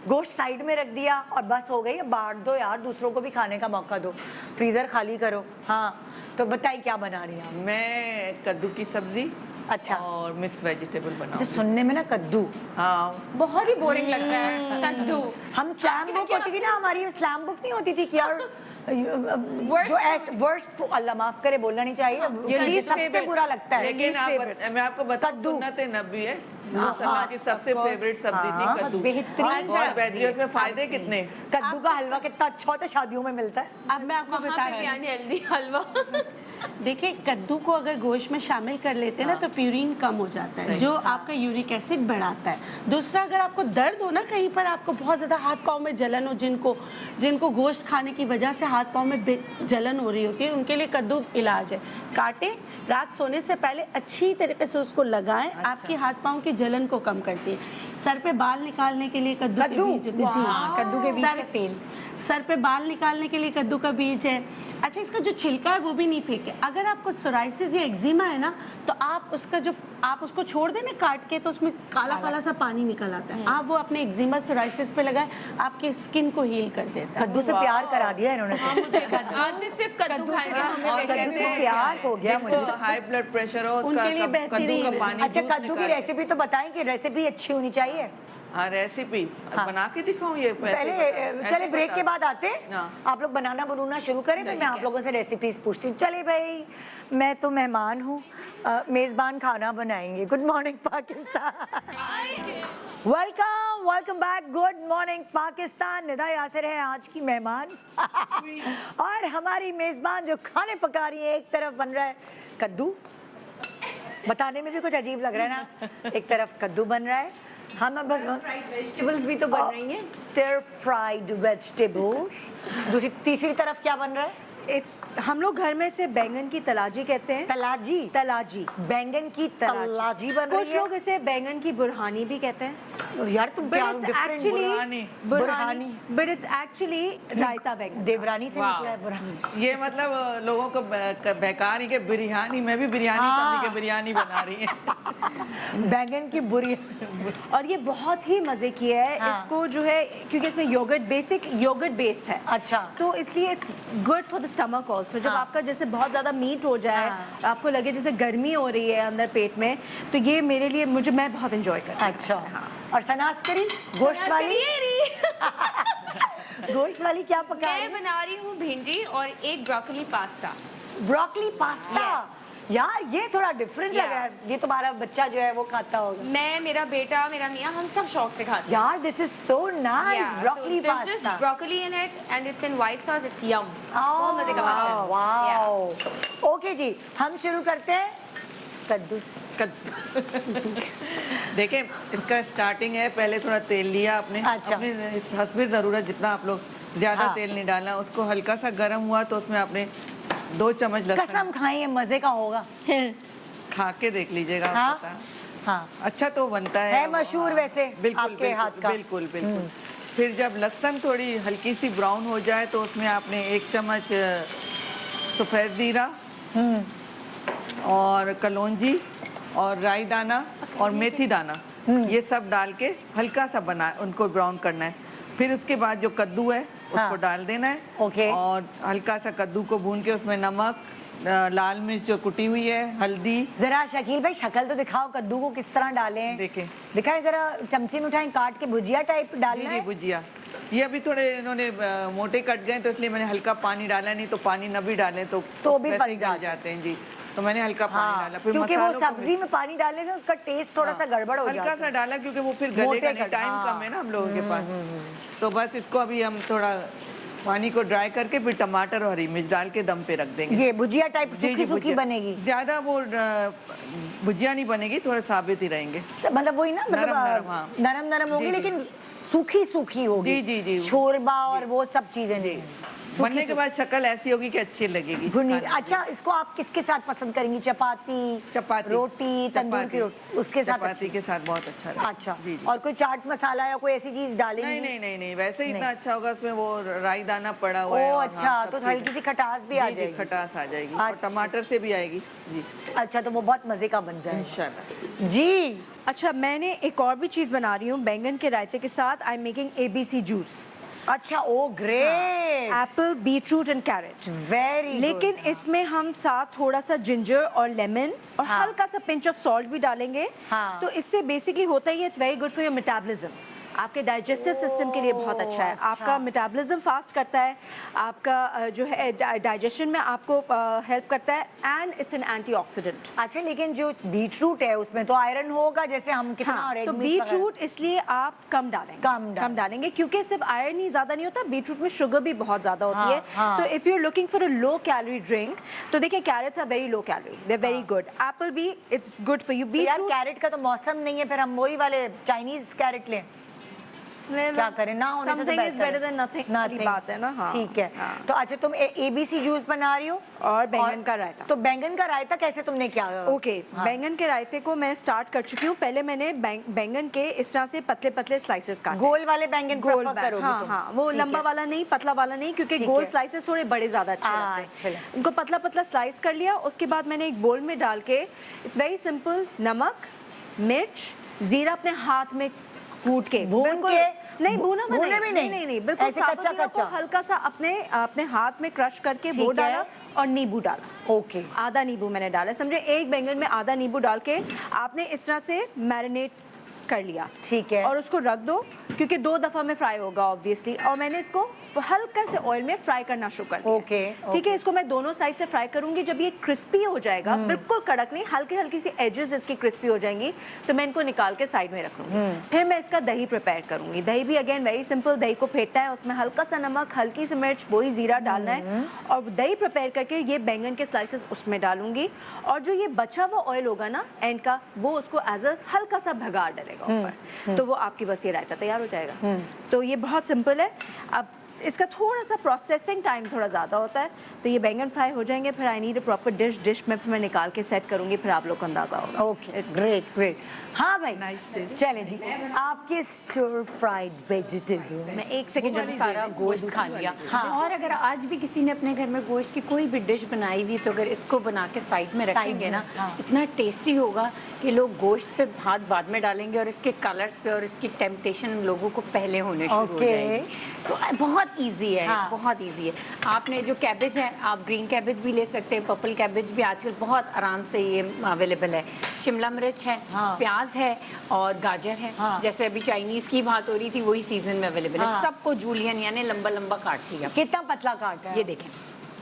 गोश्त साइड में रख दिया और बस हो गई। अब बांट दो यार, दूसरों को भी खाने का मौका दो, फ्रीजर खाली करो। हाँ तो बताइए क्या बना रही हैं आप? मैं कद्दू की सब्जी अच्छा और मिक्स वेजिटेबल जो बनाऊँ। सुनने में ना कद्दू, हाँ बहुत ही बोरिंग लगता है कद्दू। हम स्लैम बुक होती थी ना, हमारी स्लैम बुक नहीं होती थी कि यार जो ऐसे वर्स्ट, अल्लाह माफ करे बोलना नहीं चाहिए, ये least सबसे बुरा लगता है। लेकिन least favorite। मैं आपको बता, कद्दू। सुन्नत नबी है, सल्लल्लाहु की सबसे फेवरेट सब्जी थी कद्दू। बेहतरीन बहुत बेहतरीन। उसमें फायदे कितने। कद्दू का हलवा कितना अच्छा होता है, शादियों में मिलता है। अब मैं आपको बता रही हूँ, हेल्दी हलवा। देखिए कद्दू को अगर गोश्त में शामिल कर लेते हैं ना तो प्यूरिन कम हो जाता है, जो आपका यूरिक एसिड बढ़ाता है। दूसरा, अगर आपको दर्द हो ना कहीं पर, आपको बहुत ज़्यादा हाथ पाँव में जलन हो, जिनको गोश्त खाने की वजह से हाथ पाँव में जलन हो रही होती है, उनके लिए कद्दू इलाज है। काटें, रात सोने से पहले अच्छी तरीके से उसको लगाएं। आपकी हाथ पाँव की जलन को कम करती है। सर पे बाल निकालने के लिए कद्दू के बीज होते हैं। जी हाँ, कद्दू के बीज का तेल। सर पे बाल निकालने के लिए कद्दू का बीज है। अच्छा, इसका जो छिलका है वो भी नहीं फेंके। अगर आपको सोराइसिस या एक्जिमा है ना, तो आप उसको छोड़ दें ना काट के, तो उसमें काला काला सा पानी निकल आता है। आप वो अपने एक्जिमा सोराइसिस पे लगाएं, आपके स्किन को हील कर देता है। कद्दू से प्यार करा दिया इन्होंने तो। आज से सिर्फ कद्दू खाएंगे हम। और कद्दू से प्यार हो गया मुझे। हाई ब्लड प्रेशर हो उनके लिए उसका कद्दू का पानी। अच्छा जूस कद्दू की निकाल- रेसिपी तो बताएं कि रेसिपी अच्छी होनी चाहिए। हाँ रेसिपी हाँ। बना के दिखाऊं ये पहले ऐसे चले ब्रेक बता- के बाद आते हैं, हाँ। आप लोग बनाना बनूना शुरू करें, फिर मैं आप लोगों से रेसिपीज पूछती हूँ। चले भाई, मैं तो मेहमान हूँ, मेज़बान खाना बनाएंगे। Good morning Pakistan, welcome welcome back. Good morning Pakistan. Nida Yasir है आज की मेहमान और हमारी मेज़बान जो खाने पका रही है, एक तरफ बन रहा है कद्दू, बताने में भी कुछ अजीब लग रहा है ना, एक तरफ कद्दू बन रहा है, हम अब वेजिटेबल्स भी तो बन रही हैं। स्टर फ्राइड वेजिटेबल्स, दूसरी तीसरी तरफ क्या बन रहा है? हम लोग घर में से बैंगन की तलाजी कहते हैं। तलाजी, तलाजी, बैंगन की तलाजी बन रही कुछ है। लोग इसे बैंगन की बुरहानी भी कहते हैं। यार तुम क्या burhani. Burhani, but it's actually raita baingan. देवरानी से निकला है बुरहानी। ये मतलब लोगों को बहका रही के बिरयानी, मैं भी बिरयानी समझी के बिरयानी बना रही है। बैंगन की बुरी। और ये बहुत ही मजे की है। हाँ। इसको जो है, क्योंकि इसमें योगर्ट, बेसिक योगर्ट बेस्ड है। अच्छा। तो इसलिए it's good for the stomach also. जब हाँ। आपका जैसे बहुत ज्यादा मीट हो जाए, हाँ। आपको लगे जैसे गर्मी हो रही है अंदर पेट में, तो ये मेरे लिए, मैं बहुत इंजॉय करती हूँ। अच्छा। और सनास करी गोश्त वाली, गोश्त वाली क्या पका रही मैं है? बना रही हूँ भिंडी और एक ब्रोकली पास्ता। Broccoli pasta. यार ये थोड़ा डिफरेंट लग रहा है, ये तुम्हारा बच्चा जो है वो खाता होगा। मैं, मेरा बेटा, मेरा मियाँ, हम सब शौक से खाते हैं। यार this is so nice, broccoli pasta. Broccoli in it and it's in white sauce. It's yum. बहुत मजे का पास्ता है। वाओ। ओके जी, हम शुरू करते हैं कद्दू से। देखिए इसका स्टार्टिंग है, पहले थोड़ा तेल लिया आपने। अच्छा। अपने हस्बे ज़रूरत जितना आप लोग, ज़्यादा हाँ। तेल नहीं डालना। उसको हल्का सा गर्म हुआ तो उसमें आपने 2 चम्मच लहसुन कसम खाइए मजे का होगा। खा के देख लीजिएगा। हाँ? पता है। हाँ अच्छा तो बनता है। है मशहूर हाँ, वैसे बिल्कुल, आपके बिल्कुल, हाथ का। बिल्कुल बिल्कुल। फिर जब लहसुन थोड़ी हल्की सी ब्राउन हो जाए तो उसमें आपने 1 चम्मच सफ़ेद ज़ीरा और कलौंजी और राई दाना और मेथी दाना, ये सब डाल के हल्का सा उनको ब्राउन करना है। फिर उसके बाद जो कद्दू है उसको हाँ। डाल देना है। ओके। और हल्का सा कद्दू को भून के उसमें नमक, लाल मिर्च जो कुटी हुई है, हल्दी। जरा शकील भाई शक्ल तो दिखाओ, कद्दू को किस तरह डालें? देखें। दिखाएं जरा, चमचे में उठाएं, काट के भुजिया टाइप डालना जी है। भुजिया। ये अभी थोड़े इन्होंने मोटे कट गए तो इसलिए मैंने हल्का पानी डाला, नहीं तो पानी न भी डालें तो भी वैसे पक ही गल जाते हैं जी। तो मैंने हल्का पानी डाला। फिर क्योंकि वो मसालों को सब्जी में पानी डालने से उसका टेस्ट थोड़ा सा गड़बड़ हो जाता हल्का है। सा डाला क्योंकि वो फिर मोटे गलेगा नहीं, कट, टाइम हाँ। कम है ना हम लोगों के पास। तो बस इसको अभी हम थोड़ा पानी को ड्राई करके फिर टमाटर और हरी मिर्च डाल के दम पे रख देंगे। ये भुजिया टाइप जी, सूखी जी, सूखी भुजिया। बनेगी। ज्यादा वो भुजिया नहीं बनेगी, थोड़ा साबित ही रहेंगे। मतलब वही ना, मतलब नरम, हाँ। नरम नरम होगी जी, जी। लेकिन सूखी सूखी होगी। जी, जी, जी। शोरबा और वो सब चीजें। जी। बनने के बाद शक्ल ऐसी होगी कि अच्छी लगेगी भुनी। खाने में। अच्छा, इसको आप किसके साथ पसंद करेंगी? चपाती, चपाती, रोटी, तंदूर की रोटी, उसके साथ चपाती के साथ बहुत अच्छा लगेगा। अच्छा। जी जी। और कोई चाट मसाला या कोई ऐसी चीज डालेंगी? नहीं नहीं नहीं नहीं, वैसे ही इतना अच्छा होगा, उसमें वो राई दाना पड़ा हुआ है। ओ और अच्छा, हाँ, तो सब हल्की सी खटास भी आ जी, जी, जाएगी। खटास आ जाएगी और अच्छा। टमाटर से भी आएगी जी अच्छा, तो वो बहुत मजे का बन जाएगा। इंशाल्लाह। जी। अच्छा, मैंने एक और भी चीज़ बना रही हूँ बैंगन के रायते के साथ। I am making ABC juice, अच्छा, oh great, apple, beetroot and carrot. Very. लेकिन इसमें हम साथ थोड़ा सा जिंजर और लेमन और हाँ। हल्का सा पिंच ऑफ सॉल्ट भी डालेंगे। हाँ। तो इससे बेसिकली होता ही है, it's very good for your metabolism. आपके डाइजेस्टिव सिस्टम के लिए बहुत अच्छा है। अच्छा। आपका मेटाबॉलिज्म फास्ट करता है, आपका जो है डाइजेशन में आपको हेल्प करता है, एंड इट्स एन एंटीऑक्सीडेंट। अच्छा, लेकिन जो बीटरूट है उसमें तो आयरन होगा, जैसे हम कितना हाँ, रेड तो मीट वगैरह- बीटरूट इसलिए आप कम डालेंगे, कम डालेंगे क्योंकि सिर्फ आयरन ही ज्यादा नहीं होता, बीटरूट में शुगर भी बहुत ज्यादा होती हाँ, है। हाँ। तो if you are looking for a low calorie drink, तो देखिए carrots are very low calorie, they are very good. Apple भी इट्स गुड फॉर यू। तो यार बीटरूट कैरेट का तो मौसम नहीं है, फिर हम वही वाले चाइनीज कैरेट लें? क्या करें, ना होने से तो Something is बेहतर better than nothing वाली बात है ना। हाँ, ठीक है। हाँ। तो अच्छा, तुम ABC जूस बना रही हो और बैंगन का रायता। तो बैंगन का रायता कैसे तुमने क्या? ओके, बैंगन के रायते को मैं स्टार्ट कर चुकी हूँ। पहले मैंने बैंगन के इस तरह से पतले पतले स्लाइसेस काटे। गोल वाले बैंगन गोल prefer करोगी हाँ तुम? हाँ, वो ठीक लंबा है। वाला नहीं, पतला वाला नहीं, क्योंकि ठीक गोल है। स्लाइसेस थोड़े बड़े ज्यादा अच्छे हाँ, लगते अच्छे हैं। लगते उनको पतला पतला स्लाइस कर लिया। उसके बाद मैंने एक बोल में डाल के, इट्स वेरी सिंपल, नमक, मिर्च, जीरा अपने हाथ में कूट के, भून बिल्कुल- के? नहीं भूना हुआ भूने भी नहीं? नहीं, बिल्कुल ऐसे साबुत कच्चा जीरा को कच्चा? हल्का सा अपने हाथ में क्रश करके ठीक वो है। डाला और नींबू डाला। ओके। आधा नींबू मैंने डाला, समझे, एक बैंगन में आधा नींबू डाल के आपने इस तरह से मैरिनेट कर लिया। ठीक है। और उसको रख दो, क्योंकि 2 दफा में फ्राई होगा ऑब्वियसली। और मैंने इसको हल्का से ऑयल में फ्राई करना शुरू कर दिया। ओके, ठीक है, इसको मैं दोनों साइड से फ्राई करूंगी। जब ये क्रिस्पी हो जाएगा, बिल्कुल कड़क नहीं, हल्की हल्की सी एजेस इसकी क्रिस्पी हो जाएंगी, तो मैं इनको निकाल के साइड में रख लूंगी। फिर मैं इसका दही प्रिपेयर करूंगी। दही भी अगेन वेरी सिंपल, दही को फेंटना है, उसमें हल्का सा नमक, हल्की सी मिर्च, वही जीरा डालना है, और दही प्रिपेयर करके ये बैंगन के स्लाइसेस उसमें डालूंगी। और जो ये बचा हुआ ऑयल होगा ना एंड का, वो उसको एज अ हल्का सा भगार डालेगा ऊपर, तो वो आपकी बस ये रायता तैयार हो जाएगा। तो ये बहुत सिंपल है। अब इसका थोड़ा सा प्रोसेसिंग टाइम थोड़ा ज़्यादा होता है। तो ये बैंगन फ्राई हो जाएंगे, फिर I need a proper dish में, फिर मैं निकाल के सेट करूंगी, फिर आप लोग को अंदाज़ा होगा। Okay, great great. हाँ भाई, Nice. चलें जी, आपके स्टर फ्राइड वेजिटेबल। मैं 1 सेकंड जल्दी सारा गोश्त खा लिया। हाँ, और अगर आज भी किसी ने अपने घर में गोश्त की कोई भी डिश बनाई हुई, तो अगर इसको बना के साइड में रखेंगे ना, इतना टेस्टी होगा कि लोग गोश्त पे हाथ बाद में डालेंगे और इसके कलर्स पे और इसकी टेम्पटेशन लोगों को पहले होने शुरू हो Okay. जाएगी। तो बहुत इजी है, हाँ। बहुत इजी है। आपने जो कैबेज है, आप ग्रीन कैबेज भी ले सकते हैं, पर्पल कैबेज भी आजकल बहुत आराम से ये अवेलेबल है। शिमला मिर्च है, हाँ। प्याज है और गाजर है। हाँ। जैसे अभी चाइनीज की बात हो रही थी, वही सीजन में अवेलेबल है। हाँ। सबको जूलियन यानी लंबा लंबा काट लिया। कितना पतला काटा है? ये देखें,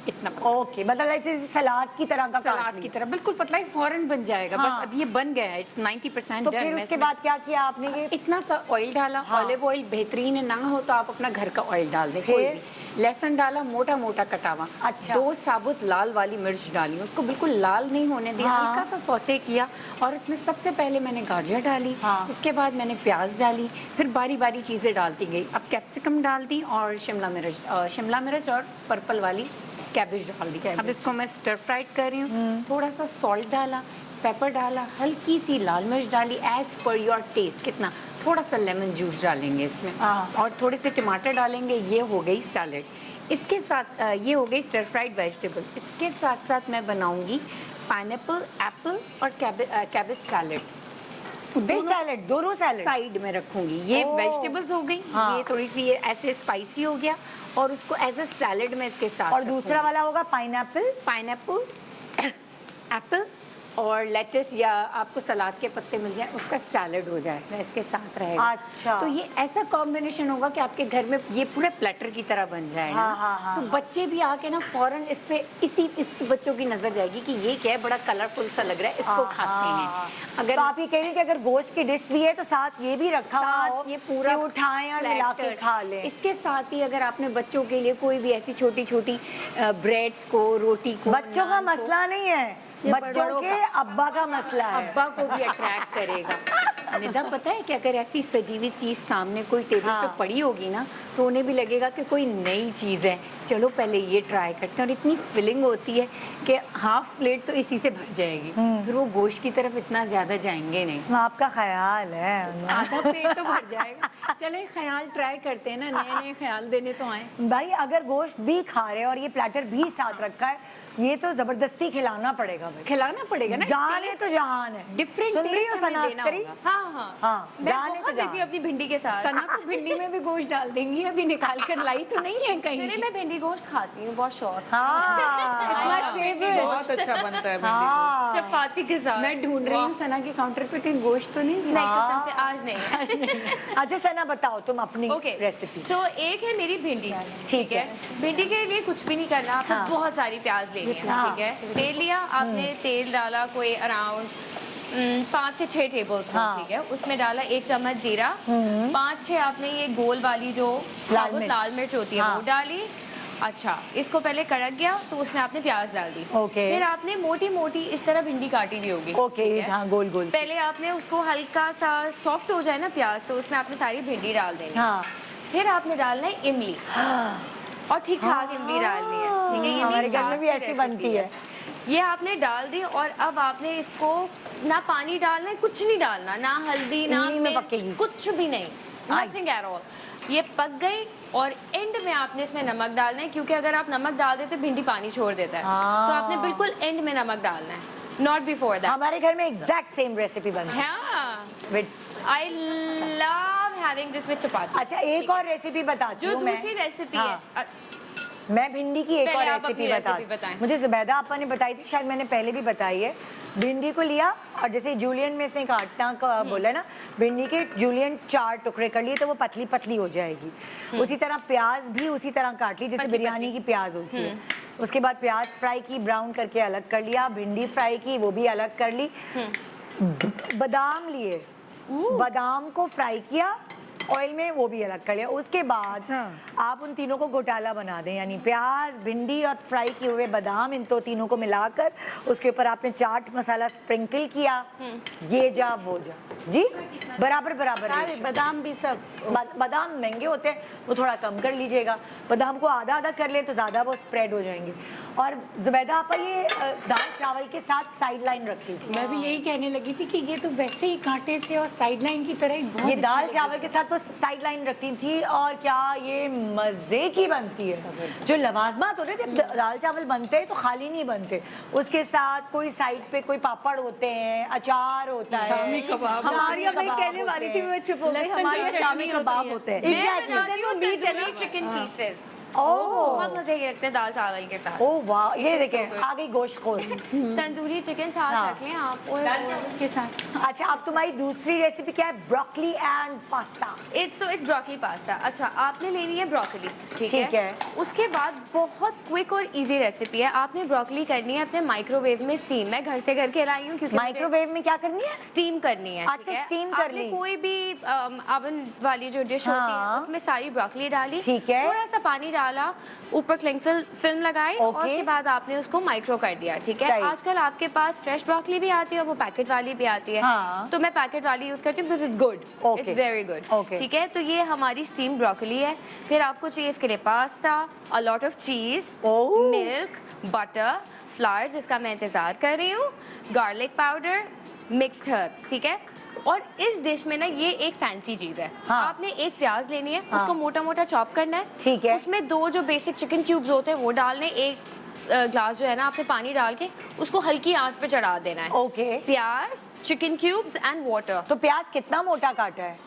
इतना पतला। ओके, मतलब ऐसे सलाद की तरह का काट सलाद की लिया। तरह बिल्कुल पतला ही फौरन बन जाएगा। हाँ। बस अब ये बन गया है, इट्स 90% तो डन। फिर मैं उसके इसमें बाद क्या किया आपने? ये इतना सा ऑयल डाला, हाँ। ऑलिव ऑयल बेहतरीन ना हो तो आप अपना घर का ऑयल डाल दें, फिर? कोई भी। लहसुन डाला, मोटा मोटा कटावा। अच्छा। 2 साबुत लाल वाली मिर्च डाली, उसको बिल्कुल लाल नहीं होने दिया, हाँ। हल्का सा सौटे किया। और इसमें सबसे पहले मैंने गाजर डाली, हाँ। इसके बाद मैंने प्याज डाली, फिर बारी बारी चीज़ें डालती गई। अब कैप्सिकम डाल दी और शिमला मिर्च और पर्पल वाली कैबेज डाल दी। अब इसको मैं स्टर फ्राइड कर रही हूँ। थोड़ा सा सॉल्ट डाला, पेपर डाला, हल्की सी लाल मिर्च डाली, एज पर योर टेस्ट। कितना, थोड़ा सा लेमन जूस डालेंगे इसमें, हाँ। और थोड़े से टमाटर डालेंगे। ये हो गई सैलेड। इसके साथ ये हो गई स्टर फ्राइड वेजिटेबल। इसके साथ साथ मैं बनाऊंगी पाइनएप्पल, एप्पल और कैबेज सैलेड। सैलेड, दोनों सैलेड साइड में रखूंगी। ये ओह। वेजिटेबल्स हो गई, हाँ। ये थोड़ी सी ये ऐसे स्पाइसी हो गया, और उसको एज अ सैलेड में इसके साथ और दूसरा वाला होगा पाइनएप्पल। पाइनएप्पल, एप्पल और लेटस, या आपको सलाद के पत्ते मिल जाए, उसका सैलेड हो जाएगा, इसके साथ रहेगा। अच्छा। तो ये ऐसा कॉम्बिनेशन होगा कि आपके घर में ये पूरे प्लेटर की तरह बन जाएगा। हाँ, हाँ, हाँ, तो बच्चे भी आके ना फौरन इस पे इस बच्चों की नजर जाएगी कि ये क्या है, बड़ा कलरफुल सा लग रहा है, इसको खाते हैं। अगर तो आप ये कह रही हैं कि अगर गोश्त की डिश भी है तो साथ ये भी रखा हुआ हो, साथ ये पूरा कि उठाएं और मिला के platter। खा लें। इसके साथ ही अगर आपने बच्चों के लिए कोई भी ऐसी छोटी छोटी ब्रेड्स को, रोटी को, बच्चों का नान को, मसला नहीं है, ये बच्चों बड़ों के अब्बा का मसला है। अब्बा को भी अट्रैक्ट करेगा। निदा पता है कि अगर ऐसी सजी हुई चीज़ सामने कोई टेबल हाँ। पे पड़ी होगी ना तो उन्हें भी लगेगा कि कोई नई चीज़ है, चलो पहले ये ट्राई करते हैं। और इतनी फिलिंग होती है कि हाफ प्लेट तो इसी से भर जाएगी, फिर वो गोश्त की तरफ इतना ज़्यादा जाएंगे नहीं, आपका ख्याल है। आधा पेट तो भर जाएगा। चले ख्याल ट्राई करते हैं ना, नए नए ख्याल देने तो आए। भाई अगर गोश्त भी खा रहे हैं और ये प्लेटर भी साथ रखा है, ये तो जबरदस्ती खिलाना पड़ेगा भाई। खिलाना पड़ेगा ना, जान है तो जहान है। डिफरेंट सुन रही हो टेस्ट हमें सना देना अस्करी? होगा। हाँ हाँ हाँ, मैं जान है तो बहुत बिजी जान। अपनी भिंडी के साथ। सना तो भिंडी में भी गोश्त डाल देंगी, अभी निकाल कर लाई तो नहीं है कहीं। सुनिए मैं भिंडी गोश्त खाती हूँ बहुत शौक से। हाँ, it's my favorite। बहुत अच्छा बनता है भिंडी हाँ, चपाती के साथ मैं ढूंढ रही हूँ सना के काउंटर पे कहीं गोश्त तो नहीं नहीं कसम से आज नहीं है। अच्छा सना बताओ तुम अपनी ओके रेसिपी। सो एक है मेरी भिंडी, ठीक है। भिंडी के लिए कुछ भी नहीं करना, आपको हाँ। बहुत सारी प्याज लेनी है, हाँ। ठीक है। तेल लिया आपने, तेल डाला कोई अराउंड 5 से 6 टेबल स्पून, हाँ। ठीक है। उसमें डाला 1 चम्मच जीरा, 5-6 आपने ये गोल वाली जो साबुत लाल मिर्च होती है हाँ। वो डाली। अच्छा, इसको पहले कड़क गया तो उसमें आपने प्याज डाल दी। ओके। फिर आपने मोटी मोटी इस तरह भिंडी काटी ली होगी, ओके, ठीक है? हाँ, गोल गोल। पहले आपने उसको हल्का सा सॉफ्ट हो जाए ना प्याज, तो उसमें आपने सारी भिंडी डाल देनी। हाँ, फिर आपने डालना है इमली, और ठीक ठाक इमली डालनी है, ठीक है। ये हमारे मेरी घर में सास भी की ऐसी रेसिपी बनती है। ये आपने डाल दी, और अब आपने इसको ना पानी डालना है, कुछ नहीं डालना, ना हल्दी ना इमली में मिर्च, पकेगी। कुछ भी नहीं, नथिंग एट ऑल। ये पक गई, और एंड में आपने इसमें नमक डालना है, क्योंकि अगर आप नमक डाल देते पानी पानी छोड़ देता है, तो आपने बिल्कुल एंड में नमक डालना है, नॉट बिफोर दैट। हमारे घर में एग्जैक्ट सेम रेसिपी बनती है। हाँ, With- I love having this with chapati. अच्छा, एक और रेसिपी बताती जो हूँ मैं। दूसरी रेसिपी हाँ। है, मैं भिंडी की एक पहले और आप अपनी रेसिपी रेसिपी बताएं। मुझे जुबैदा आपा ने बताई थी, शायद मैंने पहले भी बताई है। भिंडी को लिया और जैसे जूलियन में इसने काटना का बोला ना, भिंडी के जूलियन 4 टुकड़े कर लिए तो वो पतली पतली हो जाएगी। उसी तरह प्याज भी उसी तरह काट ली जैसे पतली बिरयानी की प्याज होती है। उसके बाद प्याज फ्राई की, ब्राउन करके अलग कर लिया। भिंडी फ्राई की, वो भी अलग कर ली। बादाम लिए, बादाम को फ्राई किया ऑयल में, वो भी अलग कर लिया। उसके बाद आप उन तीनों को घोटाला बना दें, यानी प्याज, भिंडी और फ्राई किए हुए बादाम, इन तो तीनों को मिलाकर उसके ऊपर आपने चाट मसाला स्प्रिंकल किया। ये जा वो जा जी, बराबर बराबर सारे ratio। बादाम भी सब। बादाम महंगे होते हैं, वो थोड़ा कम कर लीजिएगा। बादाम को आधा आधा कर ले तो ज़्यादा वो स्प्रेड हो जाएंगे। और जुबैदा आपा ये दाल चावल के साथ साइड लाइन रखती थी। मैं भी यही कहने लगी थी कि ये तो वैसे ही कांटे से और साइड लाइन की तरह ही बहुत ये अच्छी दाल लगी। चावल के साथ तो साइड लाइन रखती थी, और क्या ये मज़े की बनती है। जो लवाजमात होते हैं, जब दाल चावल बनते हैं तो खाली नहीं बनते, उसके साथ कोई साइड पे कोई पापड़ होते हैं, अचार होता है, शामी कबाब। हमारी अब मैं कहने वाली थी, मैं चुप हो गई। लहसुन हमारे की शामी चटनी कबाब होती होते हैं। मैं Exactly। बनाती हूँ मीट है ना? तंदूरी चिकन पीसेस, ओह बहुत मजे के लगते हैं दाल चावल के साथ। ओह वाह, ये It's so देखें good। आ गई गोश्तखोर। तंदूरी चिकन साथ हाँ। रख लें आप, और के साथ। अच्छा, अब तुम्हारी दूसरी रेसिपी क्या है? Broccoli and pasta. It's broccoli pasta. अच्छा, आपने लेनी है ब्रोकली, ठीक ठीक है। है। उसके बाद बहुत क्विक और इजी रेसिपी है, आपने ब्रोकली करनी है अपने माइक्रोवेव में स्टीम। मैं घर से करके लाई हूँ, क्योंकि माइक्रोवेव में क्या करनी है? स्टीम करनी है, ठीक अच्छा, है। steam कर आपने ली। कोई भी ओवन वाली जो डिश होती हाँ। है उसमें सारी ब्रोकली डाली, ठीक है। थोड़ा सा पानी डाला, ऊपर क्लिंग फिल्म लगाई, और ओके। उसके बाद आपने उसको माइक्रो कर दिया, ठीक है। सही। आजकल आपके पास फ्रेश ब्रोकली भी आती है, वो पैकेट वाली भी आती है। हाँ। तो मैं पैकेट वाली यूज करती हूँ, because it's good, okay. It's very good, okay. ठीक है। तो ये हमारी स्टीम ब्रोकली है। फिर आपको चाहिए इसके लिए पास्ता, अ लॉट ऑफ चीज, ओह। मिल्क, बटर, फ्लावर जिसका मैं इंतजार कर रही हूँ, गार्लिक पाउडर, मिक्स्ड हर्ब्स, ठीक है। और इस डिश में ना ये एक फैंसी चीज है। हाँ। आपने एक प्याज लेनी है, हाँ। उसको मोटा मोटा चॉप करना है, ठीक है। उसमें 2 जो बेसिक चिकन क्यूब्स होते हैं वो डालने, एक ग्लास जो है ना आपने पानी डाल के उसको हल्की आंच पे चढ़ा देना है। ओके। प्याज, चिकन क्यूब्स एंड वाटर। तो प्याज कितना मोटा काटा है?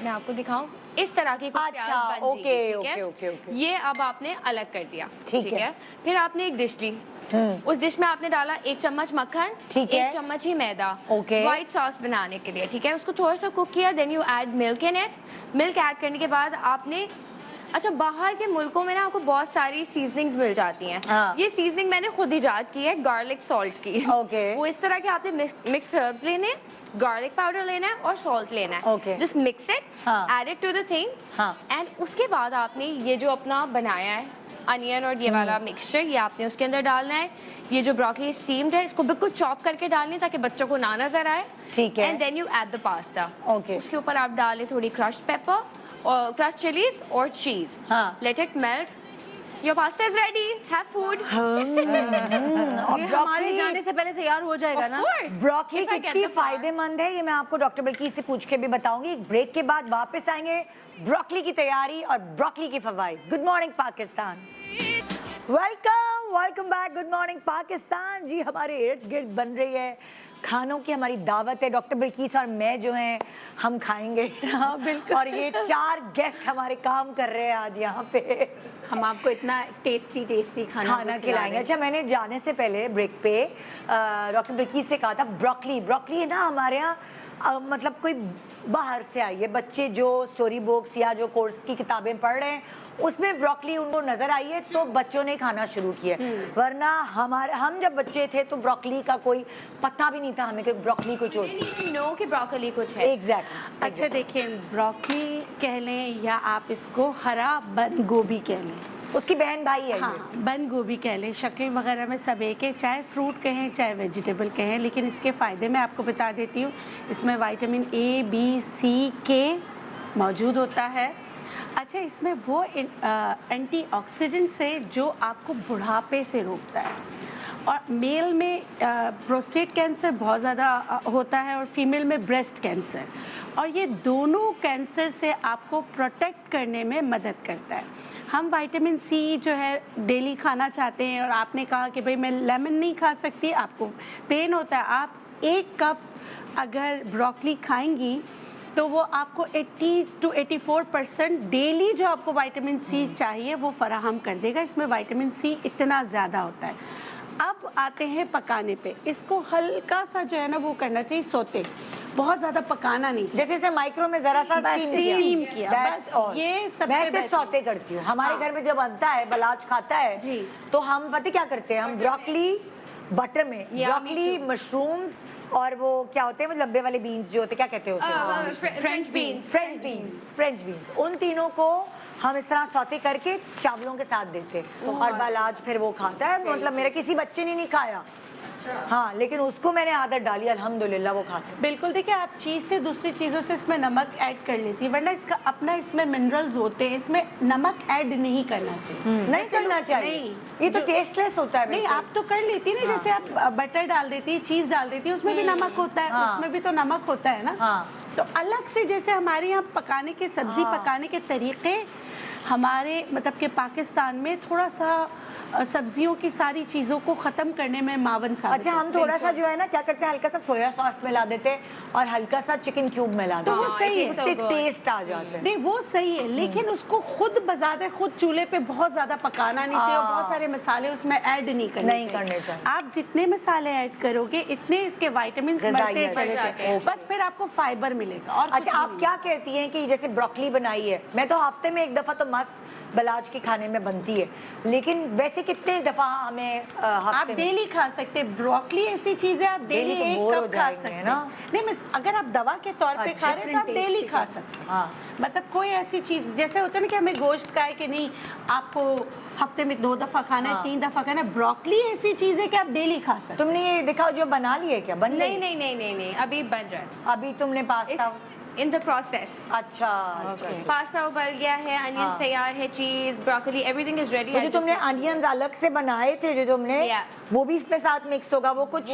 मैं आपको दिखाऊं, इस तरह की कुछ अच्छा, प्याज बन ओके, जाएगी, ठीक है? Okay, okay. ये अब आपने अलग कर दिया, ठीक है। फिर आपने एक डिश ली, उस डिश में आपने डाला 1 चम्मच मक्खन, ठीक है। 1 चम्मच ही मैदा, ओके। व्हाइट सॉस बनाने के लिए, ठीक है। उसको थोड़ा सा कुक किया, then you add milk in it. Milk add करने के बाद आपने, अच्छा, बाहर के मुल्कों में ना आपको बहुत सारी सीजनिंग्स मिल जाती हैं। हाँ। ये सीजनिंग मैंने खुद इजाद की है, गार्लिक सॉल्ट की। ओके। वो इस तरह के आपने मिक्स्ड हर्ब्स लेने, गार्लिक पाउडर लेना है और सॉल्ट लेना है। Okay. जस्ट मिक्स इट, हाँ। Add it to the thing, हाँ। एंड उसके बाद आपने ये जो अपना बनाया है अनियन और ये वाला मिक्सचर ये आपने उसके अंदर डालना है। ये जो ब्रोकली स्टीम्ड है इसको बिल्कुल चॉप करके डालनी है ताकि बच्चों को ना नजर आए। ठीक है। And then you add the pasta. Okay. उसके ऊपर आप डालें थोड़ी क्रश्ड पेपर और क्रश्ड चिलीज और चीज। हाँ। Let it melt. Your pasta is ready, have food. और ये हमारे ब्रोकली जाने से पहले तैयार हो जाएगा ऑफ ना। कोर्स। ब्रोकली कितनी फायदेमंद है ये मैं आपको डॉक्टर बल्कीस से पूछ के भी बताऊंगी। एक ब्रेक के बाद वापस आएंगे ब्रोकली की तैयारी और ब्रोकली की फवाइद। Good morning Pakistan, welcome back. Good morning Pakistan ji. हमारे इर्द गिर्द बन रही है खानों की हमारी दावत है। डॉक्टर बल्कीस और मैं जो हैं हम खाएंगे। हाँ, बिल्कुल। और ये 4 गेस्ट हमारे काम कर रहे हैं आज यहाँ पे। हम आपको इतना टेस्टी खाना खिलाएंगे। अच्छा, मैंने जाने से पहले ब्रेक पे डॉक्टर बल्कीस से कहा था ब्रोकली है ना हमारे यहाँ मतलब कोई बाहर से आई है, बच्चे जो स्टोरी बुक्स या जो कोर्स की किताबें पढ़ रहे हैं उसमें ब्रोकली उनको नजर आई है तो बच्चों ने खाना शुरू किया। वरना हम जब बच्चे थे तो ब्रोकली का कोई पता भी नहीं था हमें कि ब्रोकली कुछ होती है। नो कि ब्रोकली कुछ है। एग्जैक्टली। अच्छा देखिए, ब्रोकली कह लें या आप इसको हरा बंद गोभी कह लें, उसकी बहन भाई है हाँ ये। बंद गोभी कह लें, शक्ल वगैरह में सब एक है, चाहे फ्रूट कहें चाहे वेजिटेबल कहें, लेकिन इसके फ़ायदे मैं आपको बता देती हूँ। इसमें विटामिन ए, बी, सी, के मौजूद होता है। अच्छा, इसमें वो एंटीऑक्सीडेंट्स है जो आपको बुढ़ापे से रोकता है। और मेल में प्रोस्टेट कैंसर बहुत ज़्यादा होता है और फीमेल में ब्रेस्ट कैंसर, और ये दोनों कैंसर से आपको प्रोटेक्ट करने में मदद करता है। हम विटामिन सी जो है डेली खाना चाहते हैं और आपने कहा कि भाई मैं लेमन नहीं खा सकती, आपको पेन होता है, आप 1 कप अगर ब्रोकली खाएंगी तो वो आपको 80 to 84% डेली जो आपको विटामिन सी चाहिए वो फराहम कर देगा। इसमें विटामिन सी इतना ज़्यादा होता है। अब आते हैं पकाने पे। इसको हल्का सा जो है ना वो करना चाहिए सोते, बहुत ज़्यादा पकाना नहीं चाहिए। जैसे माइक्रो में जरा सा स्टीम किया, That's बस all। ये सबसे मैं सिर्फ बेस्ट। सौते करती हूँ। हमारे हाँ। घर में जब बनता है बलाज खाता है जी। तो हम पता क्या करते हैं, हम ब्रोकली बटर में ब्रोकली मशरूम्स और वो क्या होते हैं वो लंबे वाले बीन्स जो होते हैं, क्या कहते हैं उसे, फ्रेंच बीन्स, उन तीनों को हम इस तरह सौते करके चावलों के साथ देते हैं और बालाज फिर वो खाता है। मतलब मेरे किसी बच्चे ने नहीं खाया, हाँ, लेकिन उसको मैंने आदत डाली, अल्हम्दुलिल्लाह वो खाते हैं। बिल्कुल। देखिए, आप चीज़ से दूसरी चीज़ों से इसमें नमक ऐड कर लेती है, वरना इसका अपना इसमें मिनरल्स होते हैं, इसमें नमक ऐड नहीं करना चाहिए। नहीं करना चाहिए, नहीं। ये तो टेस्टलेस होता है। नहीं, आप तो कर लेती ना, जैसे आप बटर डाल देती है, चीज़ डाल देती है, उसमें भी नमक होता है, हाँ। उसमें भी तो नमक होता है ना। हाँ। तो अलग से जैसे हमारे यहाँ पकाने के सब्जी पकाने के तरीके हमारे मतलब कि पाकिस्तान में थोड़ा सा सब्जियों की सारी चीज़ों को ख़त्म करने में मावन साबित। अच्छा, हम थोड़ा सा जो है ना क्या करते हैं, हल्का सा सोया सॉस मिला देते हैं और हल्का सा चिकन क्यूब मिला देते हैं, वो सही है, उससे टेस्ट आ जाता है। नहीं वो सही है, लेकिन उसको खुद बजाते खुद चूल्हे पे बहुत ज्यादा पकाना नहीं चाहिए और बहुत सारे मसाले उसमें ऐड नहीं करने चाहिए। आप जितने मसाले ऐड करोगे इतने इसके विटामिन बढ़ते चले जाएंगे, बस फिर आपको फाइबर मिलेगा। और अच्छा, आप क्या कहती हैं कि जैसे ब्रोकली बनाई है, मैं तो हफ्ते में 1 दफा तो मस्त बलाज के खाने में बनती है, लेकिन वैसे कितने दफा हमें आप हफ्ते में? डेली खा सकते हैं। ब्रोकली ऐसी चीज है आप डेली तो 1 बोर हो कप खा जाएंगे, सकते हैं ना? नहीं, मैं अगर आप दवा के तौर पे खा रहे हैं तो आप डेली खा सकते हैं। हाँ। मतलब कोई ऐसी चीज जैसे होता है ना कि हमें गोश्त का है कि नहीं, आपको हफ्ते में 2 दफा खाना है, 3 दफा खाना है। ब्रोकली ऐसी चीज है कि आप डेली खा सकते हैं। तुमने ये दिखाओ जो बना ली है क्या? बन गई? नहीं, अभी बन रहा है। अभी तुमने पास्ता इन द प्रोसेस। अच्छा, पास्ता उबल गया है, अनियन तैयार है, चीज, ब्रोकली, एवरीथिंग इज रेडी। जो तुमने अनियंस अलग से बनाए थे जो तुमने, वो भी इसमें साथ मिक्स होगा, वो कुछ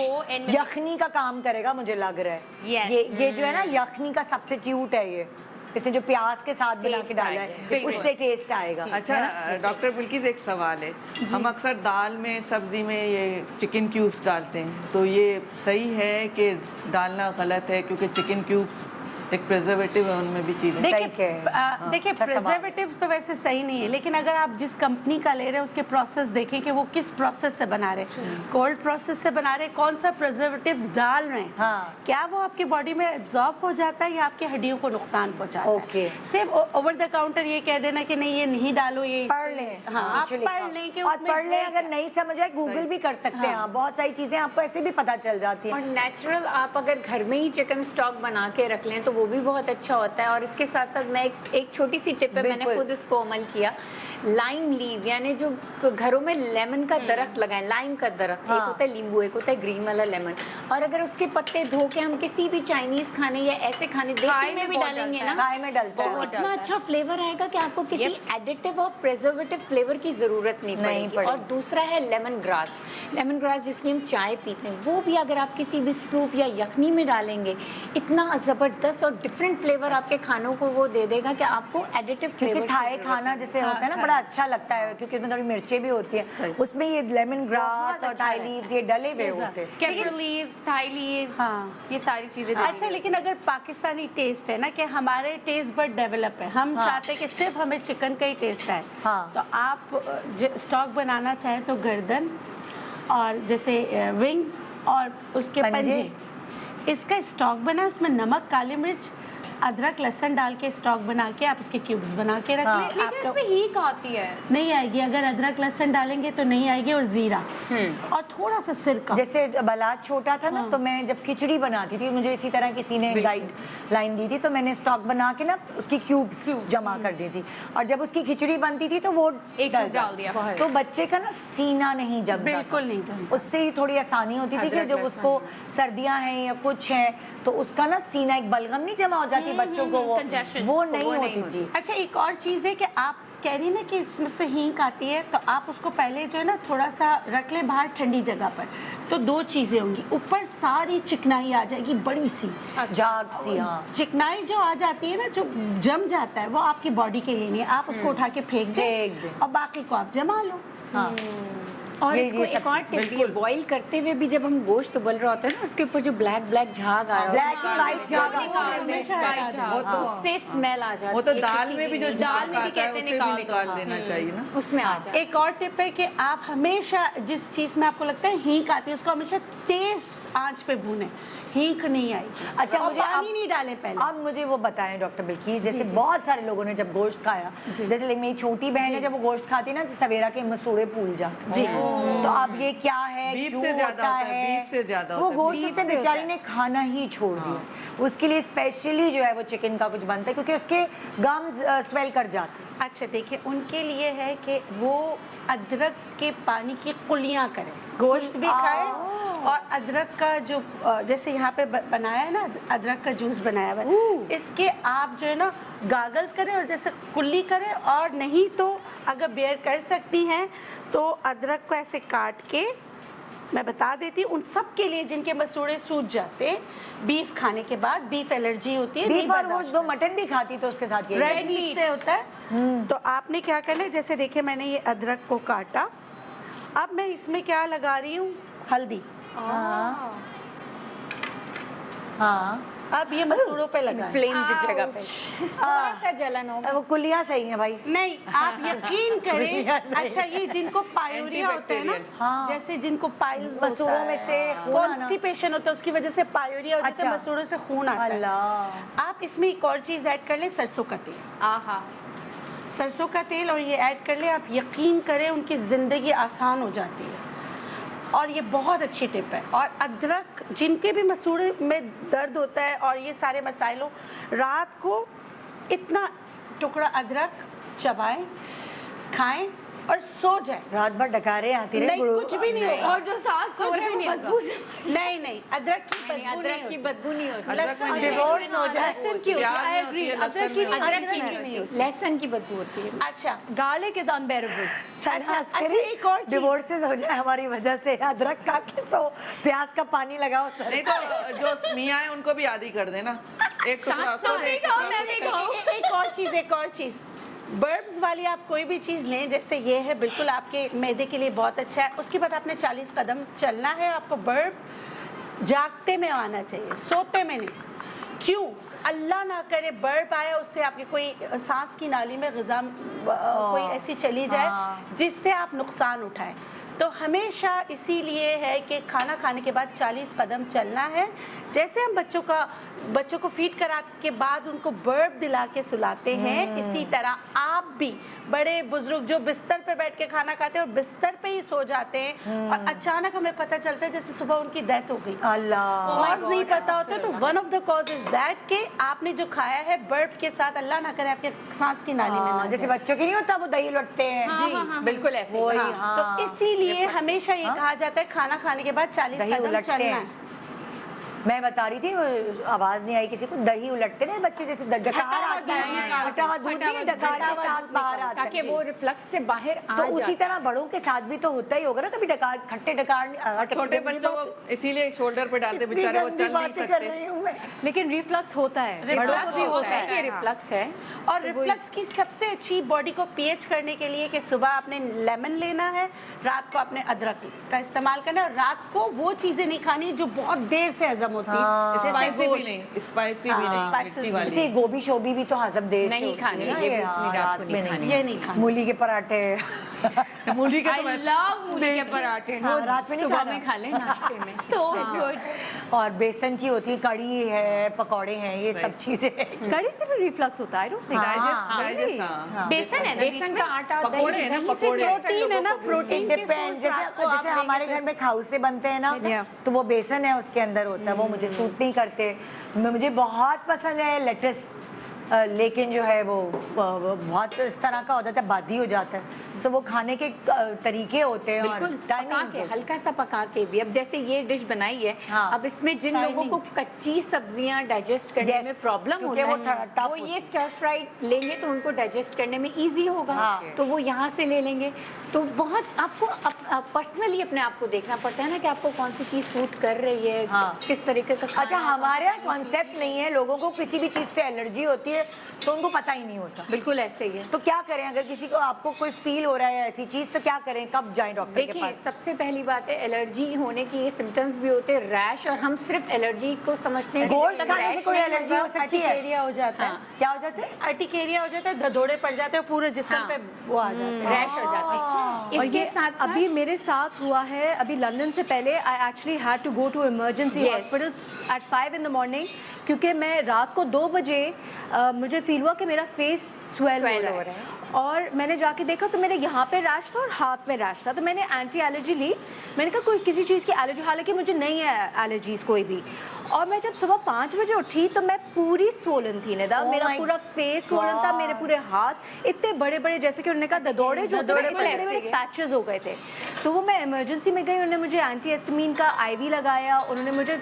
यखनी का काम करेगा मुझे लग रहा है। ये जो है ना यखनी का सब्स्टिट्यूट है, ये इसने जो प्याज के साथ बना के डाला है उससे टेस्ट आएगा। अच्छा डॉक्टर बिल्किस, एक सवाल है, हम अक्सर दाल में सब्जी में ये चिकन क्यूब्स डालते हैं, तो ये सही है कि डालना गलत है? क्योंकि चिकन क्यूब्स एक प्रिजर्वेटिव है, उनमें भी चीज़ें देखिए प्रिजर्वेटिव्स तो वैसे सही नहीं है, लेकिन अगर आप जिस कंपनी का ले रहे हैं उसके प्रोसेस देखें कि वो किस प्रोसेस से बना रहे हैं, कोल्ड प्रोसेस से बना रहे हैं, कौन सा प्रिजर्वेटिव्स डाल रहे हैं, क्या वो आपकी बॉडी में एब्जॉर्ब हो जाता है या आपकी हड्डियों को नुकसान पहुंचाता है। सिर्फ ओवर द काउंटर ये कह देना कि नहीं ये नहीं डालो, ये पढ़ लें। हाँ, आप पढ़ लें कि और पढ़ लें, अगर नहीं समझ आए गूगल भी कर सकते हैं, बहुत सारी चीजें आपको ऐसे भी पता चल जाती और हैं। नेचुरल आप अगर घर में ही चिकन स्टॉक बना के रख लें तो वो भी बहुत अच्छा होता है। और इसके साथ साथ मैं एक छोटी सी टिप है, मैंने बिल्कुल। खुद इसको अमल किया। लाइम लीव यानी जो घरों में लेमन का दरख्त लगाएं, लाइम का दरख्त, हाँ। एक होता है नींबू, एक होता है ग्रीन वाला लेमन, और अगर उसके पत्ते धो के हम किसी भी चाइनीज खाने या ऐसे खाने देसी चाय में में भी बहुत डालेंगे डलता है। ना, चाय में डलता है तो वो। इतना अच्छा फ्लेवर आएगा कि आपको किसी एडिटिव और प्रिजर्वेटिव फ्लेवर की जरूरत नहीं पड़ेगी। और दूसरा है लेमन ग्रास। लेमन ग्रास जिसकी हम चाय पीते हैं, वो भी अगर आप किसी भी सूप या यखनी में डालेंगे, इतना जबरदस्त और डिफरेंट फ्लेवर आपके खानों को वो दे देगा कि आपको एडिटिव क्योंकि फ्लेवर थाई खाना जैसे होता है ना बड़ा अच्छा लगता है, क्योंकि उसमें थोड़ी मिर्चें भी होती हैं, उसमें ये लेमन ग्रास और थाई लीव्स ये डले हुए होते हैं। कैपर लीव्स, थाई लीव्स, हाँ। ये सारी चीजें अच्छा, लेकिन अगर पाकिस्तानी टेस्ट है ना कि हमारे टेस्ट बड डेवलप है, हम चाहते हैं कि सिर्फ हमें चिकन का ही टेस्ट आए। हाँ। तो आप स्टॉक बनाना चाहें तो गर्दन और जैसे विंग्स और उसके पंजे, इसका स्टॉक बना, उसमें नमक, काली मिर्च, अदरक, लहसुन डाल के स्टॉक बना के आप इसके क्यूब्स बना के रख लें। लेकिन आपको इसमें हीक आती है। नहीं आएगी, अगर अदरक लहसुन डालेंगे तो नहीं आएगी। और जीरा और थोड़ा सा सिरका। जैसे बलाद छोटा था ना, तो मैं जब खिचड़ी बनाती थी, मुझे इसी तरह किसी ने गाइडलाइन दी थी, तो मैंने स्टॉक बना के ना उसकी क्यूब्स जमा कर दी थी, और जब उसकी खिचड़ी बनती थी तो वो एक क्यूब डाल दिया। तो बच्चे का ना सीना नहीं जमता, बिल्कुल नहीं जमता। उससे ही थोड़ी आसानी होती थी कि जब उसको सर्दियां हैं या कुछ है तो उसका ना सीना एक बलगम नहीं जमा हो जाती बच्चों को, वो नहीं होती थी। अच्छा, एक और चीज़ है कि आप कह रही ना कि इसमें से हींग आती है, तो आप उसको पहले जो है ना थोड़ा सा रख लें बाहर ठंडी जगह पर, तो दो चीज़ें होंगी। ऊपर सारी चिकनाई आ जाएगी बड़ी सी, जाग सी। हाँ, चिकनाई जो आ जाती है ना, जो जम जाता है, वो आपकी बॉडी के लिए नहीं है। आप उसको उठा के फेंक दें और बाकी को आप जमा लो। हाँ। और ये इसको सब एक और टिप भी है, बॉईल करते हुए भी जब हम गोश्त उबल रहा होता है ना, उसके ऊपर जो ब्लैक झाग आ रहा ब्लैक एंड व्हाइट जाग वो है, तो उससे स्मेल आ जाती है। वो तो दाल किसी में भी जो दाल झाग में भी आता है कहते उसे हैं भी निकाल देना चाहिए ना। उसमें आ जाए। एक और टिप है कि आप हमेशा जिस चीज़ में आपको लगता है हींग आती है, उसको हमेशा तेज आंच पे भूनें, हींग नहीं आएगी। अच्छा, और मुझे पानी नहीं डालें पहले। अब मुझे वो बताएं डॉक्टर बिल्कीस, जैसे बहुत सारे लोगों ने जब गोश्त खाया, जैसे मेरी छोटी बहन है, जब वो गोश्त खाती है ना, सवेरा के मसूड़े फूल जाते हैं। तो अब ये क्या है, बीफ क्यों से ज्यादा होता होता है, है? बीफ से ज्यादा वो होता है, गोश्त बीफ से से बेचारी होता ने खाना ही छोड़ दिया। उसके लिए स्पेशली जो है वो चिकन का कुछ बनता है, क्योंकि उसके गम्स स्वेल कर जाते हैं। अच्छा, देखिए, उनके लिए है कि वो अदरक के पानी की कुलियाँ करें, गोश्त भी खाएं और अदरक का जो जैसे यहाँ पे बनाया है ना, अदरक का जूस बनाया हुआ है, इसके आप जो है ना गागल्स करें और जैसे कुल्ली करें। और नहीं तो अगर बेयर कर सकती हैं तो अदरक को ऐसे काट के, मैं बता देती हूँ उन सब के लिए जिनके मसूड़े सूज जाते हैं बीफ खाने के बाद, बीफ एलर्जी होती है, बीफ नहीं और वो बर्दाश्त दो मटन भी खाती तो उसके साथ ये रेड मीट से होता है। तो आपने क्या करना है, जैसे देखिए मैंने ये अदरक को काटा, अब मैं इसमें क्या लगा रही हूँ, हल्दी। हाँ, अब ये मसूड़ों पे लगा। फ्लेम की जगह पे थोड़ा सा जलन होगा। वो कुलियाँ सही है भाई। नहीं, आप यकीन करें। कुलियाँ सही। अच्छा, ये जिनको पायोरिया होता है ना, हाँ। जैसे जिनको पाइल्स मसूड़ों में से खून आना। कॉन्स्टिपेशन होता है, उसकी वजह से पायोरिया हो जाता है, अच्छा। मसूड़ों से खून आता है। अल्लाह। आप इसमें एक और चीज़ ऐड कर लें, सरसों का तेल। आहा, सरसों का तेल और ये ऐड कर ले, आप यकीन करें उनकी ज़िंदगी आसान हो जाती है। और ये बहुत अच्छी टिप है। और अदरक, जिनके भी मसूड़े में दर्द होता है और ये सारे मसाइलों, रात को इतना टुकड़ा अदरक चबाएं, खाएं और सो जाए। रात भर डकारे आती रहे। नहीं, कुछ भी नहीं होगा। और जो साथ सो कुछ रहे भी हैं नहीं वो होगा। बदबू से नहीं नहीं, अदरक की बदबू अदरक की बदबू नहीं होती। अदरक में डिवोर्स हो जाए। लहसुन की होती है, प्याज I में होती agree, है, अदरक लहसुन की में होती है। अदरक की नहीं होती। लहसुन की बदबू होती है। अच्छा, गार्लिक इज अनबेरेबल। अच्छा, एक और चीज़। डिवोर्सेस हो जाए हमारी वजह से, अदरक खा के सो, प्याज का पानी लगाओ सर। नहीं तो जो मियाँ है उनको भी आदी कर देना, एक टुकड़ा उसको दे, एक खाओ, टुकड़ा मैं भी खाऊं। एक और चीज़, बर्ब्स वाली आप कोई भी चीज़ लें, जैसे ये है, बिल्कुल आपके मैदे के लिए बहुत अच्छा है। उसके बाद आपने 40 कदम चलना है। आपको बर्ब जागते में आना चाहिए, सोते में नहीं। क्यों? अल्लाह ना करे बर्ब आया, उससे आपकी कोई सांस की नाली में ग़िज़ा कोई ऐसी चली जाए जिससे आप नुकसान उठाएं। तो हमेशा इसीलिए है कि खाना खाने के बाद 40 कदम चलना है, जैसे हम बच्चों को फीड करा के बाद उनको बर्प दिला के सुलाते हैं, इसी तरह आप भी बड़े बुजुर्ग जो बिस्तर पे बैठ के खाना खाते हैं और बिस्तर पे ही सो जाते हैं और अचानक हमें पता चलता है जैसे सुबह उनकी डेथ हो गई, अल्लाह कॉज नहीं पता होता, तो one of the cause is that कि आपने जो खाया है बर्प के साथ, अल्लाह ना करे आपके सांस की नाली में ना जैसे जाए। बच्चों की नहीं होता वो दही लुटते हैं जी बिल्कुल ऐसे ही। वही, हाँ, हाँ। तो इसीलिए हमेशा ये कहा जाता है खाना खाने के बाद 40 दही कदम उलटते चलना हैं। है। मैं बता रही थी वो आवाज नहीं आई किसी को, दही उलटते ना बच्चे जैसे डकार आता है, फटा हुआ दूध नहीं डकार के साथ बाहर आता ताकि है वो रिफ्लक्स से बाहर आ तो उसी जाए। तरह बड़ों के साथ भी तो होता ही होगा ना, कभी डकार खट्टे डकार छोटे बच्चों को इसीलिए शोल्डर पे डालते बेचारे, वो चल नहीं कर सकते। रही हूँ मैं। लेकिन रिफ्लक्स होता है, बड़ों रिफ्लक्स को भी होता है। कि रिफ्लक्स है। और रिफ्लक्स की सबसे अच्छी बॉडी को पीएच करने के लिए कि सुबह आपने लेमन लेना है, रात को आपने अदरक का इस्तेमाल करना है, और रात को वो चीजें नहीं खानी जो बहुत देर से हजम होती है, स्पाइसी भी नहीं, स्पाइसी भी नहीं, spices मिर्ची भी वाली। जैसे गोभी शोभी भी तो हजम देर से नहीं होती खानी, है ना, ये भी हाँ, रात रात को में नहीं नहीं खानी। ये नहीं खाना। मूली के पराठे मूली के आई तो वैसे- लव मूली के पराठे। हाँ, वो रात में नहीं सुबह खाना। में खा लें नाश्ते में। So good. और बेसन की होती है, कड़ी है, पकौड़े हैं, ये सब चीजें कड़ी से भी रिफ्लक्स होता है, I don't think। डाइजेस्ट हाँ। बेसन है ना, बेसन का आटा, पकोड़े हैं ना, पकोड़े। प्रोटीन है ना, प्रोटीन के डिपेंड, source जैसे आपको आप जैसे हमारे घर में खाउसे बनते हैं ना, तो वो बेसन है उसके अंदर होता है, वो मुझे सूट नहीं करते। मुझे बहुत पसंद है लेटस, लेकिन जो है वो बहुत इस तरह का हो जाता है, बादी हो जाता है, सो वो खाने के तरीके होते हैं और बिल्कुल पका के, टाइमिंग। हल्का सा पका के भी। अब जैसे ये डिश बनाई है, हाँ। अब इसमें जिन लोगों को कच्ची सब्जियां डाइजेस्ट करने Yes, में प्रॉब्लम क्योंकि होता वो थोड़ा है, tough वो होता ये स्टर फ्राइड लेंगे तो उनको डाइजेस्ट करने में इजी होगा, हाँ। तो वो यहाँ से ले लेंगे। तो बहुत आपको पर्सनली अपने आप को देखना पड़ता है ना कि आपको कौन सी चीज़ सूट कर रही है, हाँ। किस तरीके का अच्छा, खाना। हमारे यहाँ कॉन्सेप्ट नहीं है, लोगों को किसी भी चीज़ से एलर्जी होती है तो उनको पता ही नहीं होता। बिल्कुल ऐसे ही है। तो क्या करें अगर किसी को, आपको कोई फील हो रहा है ऐसी चीज़, तो क्या करें, कब जाएं डॉक्टर के देखिए, पास? सबसे पहली बात है एलर्जी होने की ये सिम्टम्स भी होते हैं, रैश, और हम सिर्फ एलर्जी को समझते हैं कि गोश्त जब तक खाने से rash कोई नहीं एलर्जी होगा, हो सकती है? अर्टिकेरिया हो जाता है, हाँ। क्या हो जाता है? अर्टिकेरिया हो जाता है, धदोड़े पड़ जाते हैं, पूरे जिस्म हाँ। पे वो आ जाते हैं। रैश हो जाते हैं। और इसके ये साथ अभी मेरे साथ हुआ है, अभी लंदन से पहले I actually had to go to emergency Yes. Hospital at 5 in the morning, क्योंकि मैं रात को 2 बजे मुझे फील हुआ कि मेरा फेस स्वेल हो रहा है, और मैंने जाके देखा तो मेरे यहाँ पे रैश था और हाथ में रैश था, तो मैंने एंटी एलर्जी ली। मैंने कहा कोई किसी चीज़ की एलर्जी, हालांकि मुझे नहीं है एलर्जीज कोई भी। और मैं जब सुबह 5 बजे उठी तो मैं पूरी स्वोलन थी निदा, Oh मेरा my पूरा फेस स्वोलन था, मेरे पूरे हाथ इतने बड़े बड़े, जैसे कि उन्होंने कहा ददौड़े जो ददौड़े बड़े ऐसे बड़े के। पैचेस हो गए थे। तो वो मैं इमरजेंसी में गई, उन्होंने मुझे एंटी एस्टामिन का IV लगाया, उन्होंने मुझे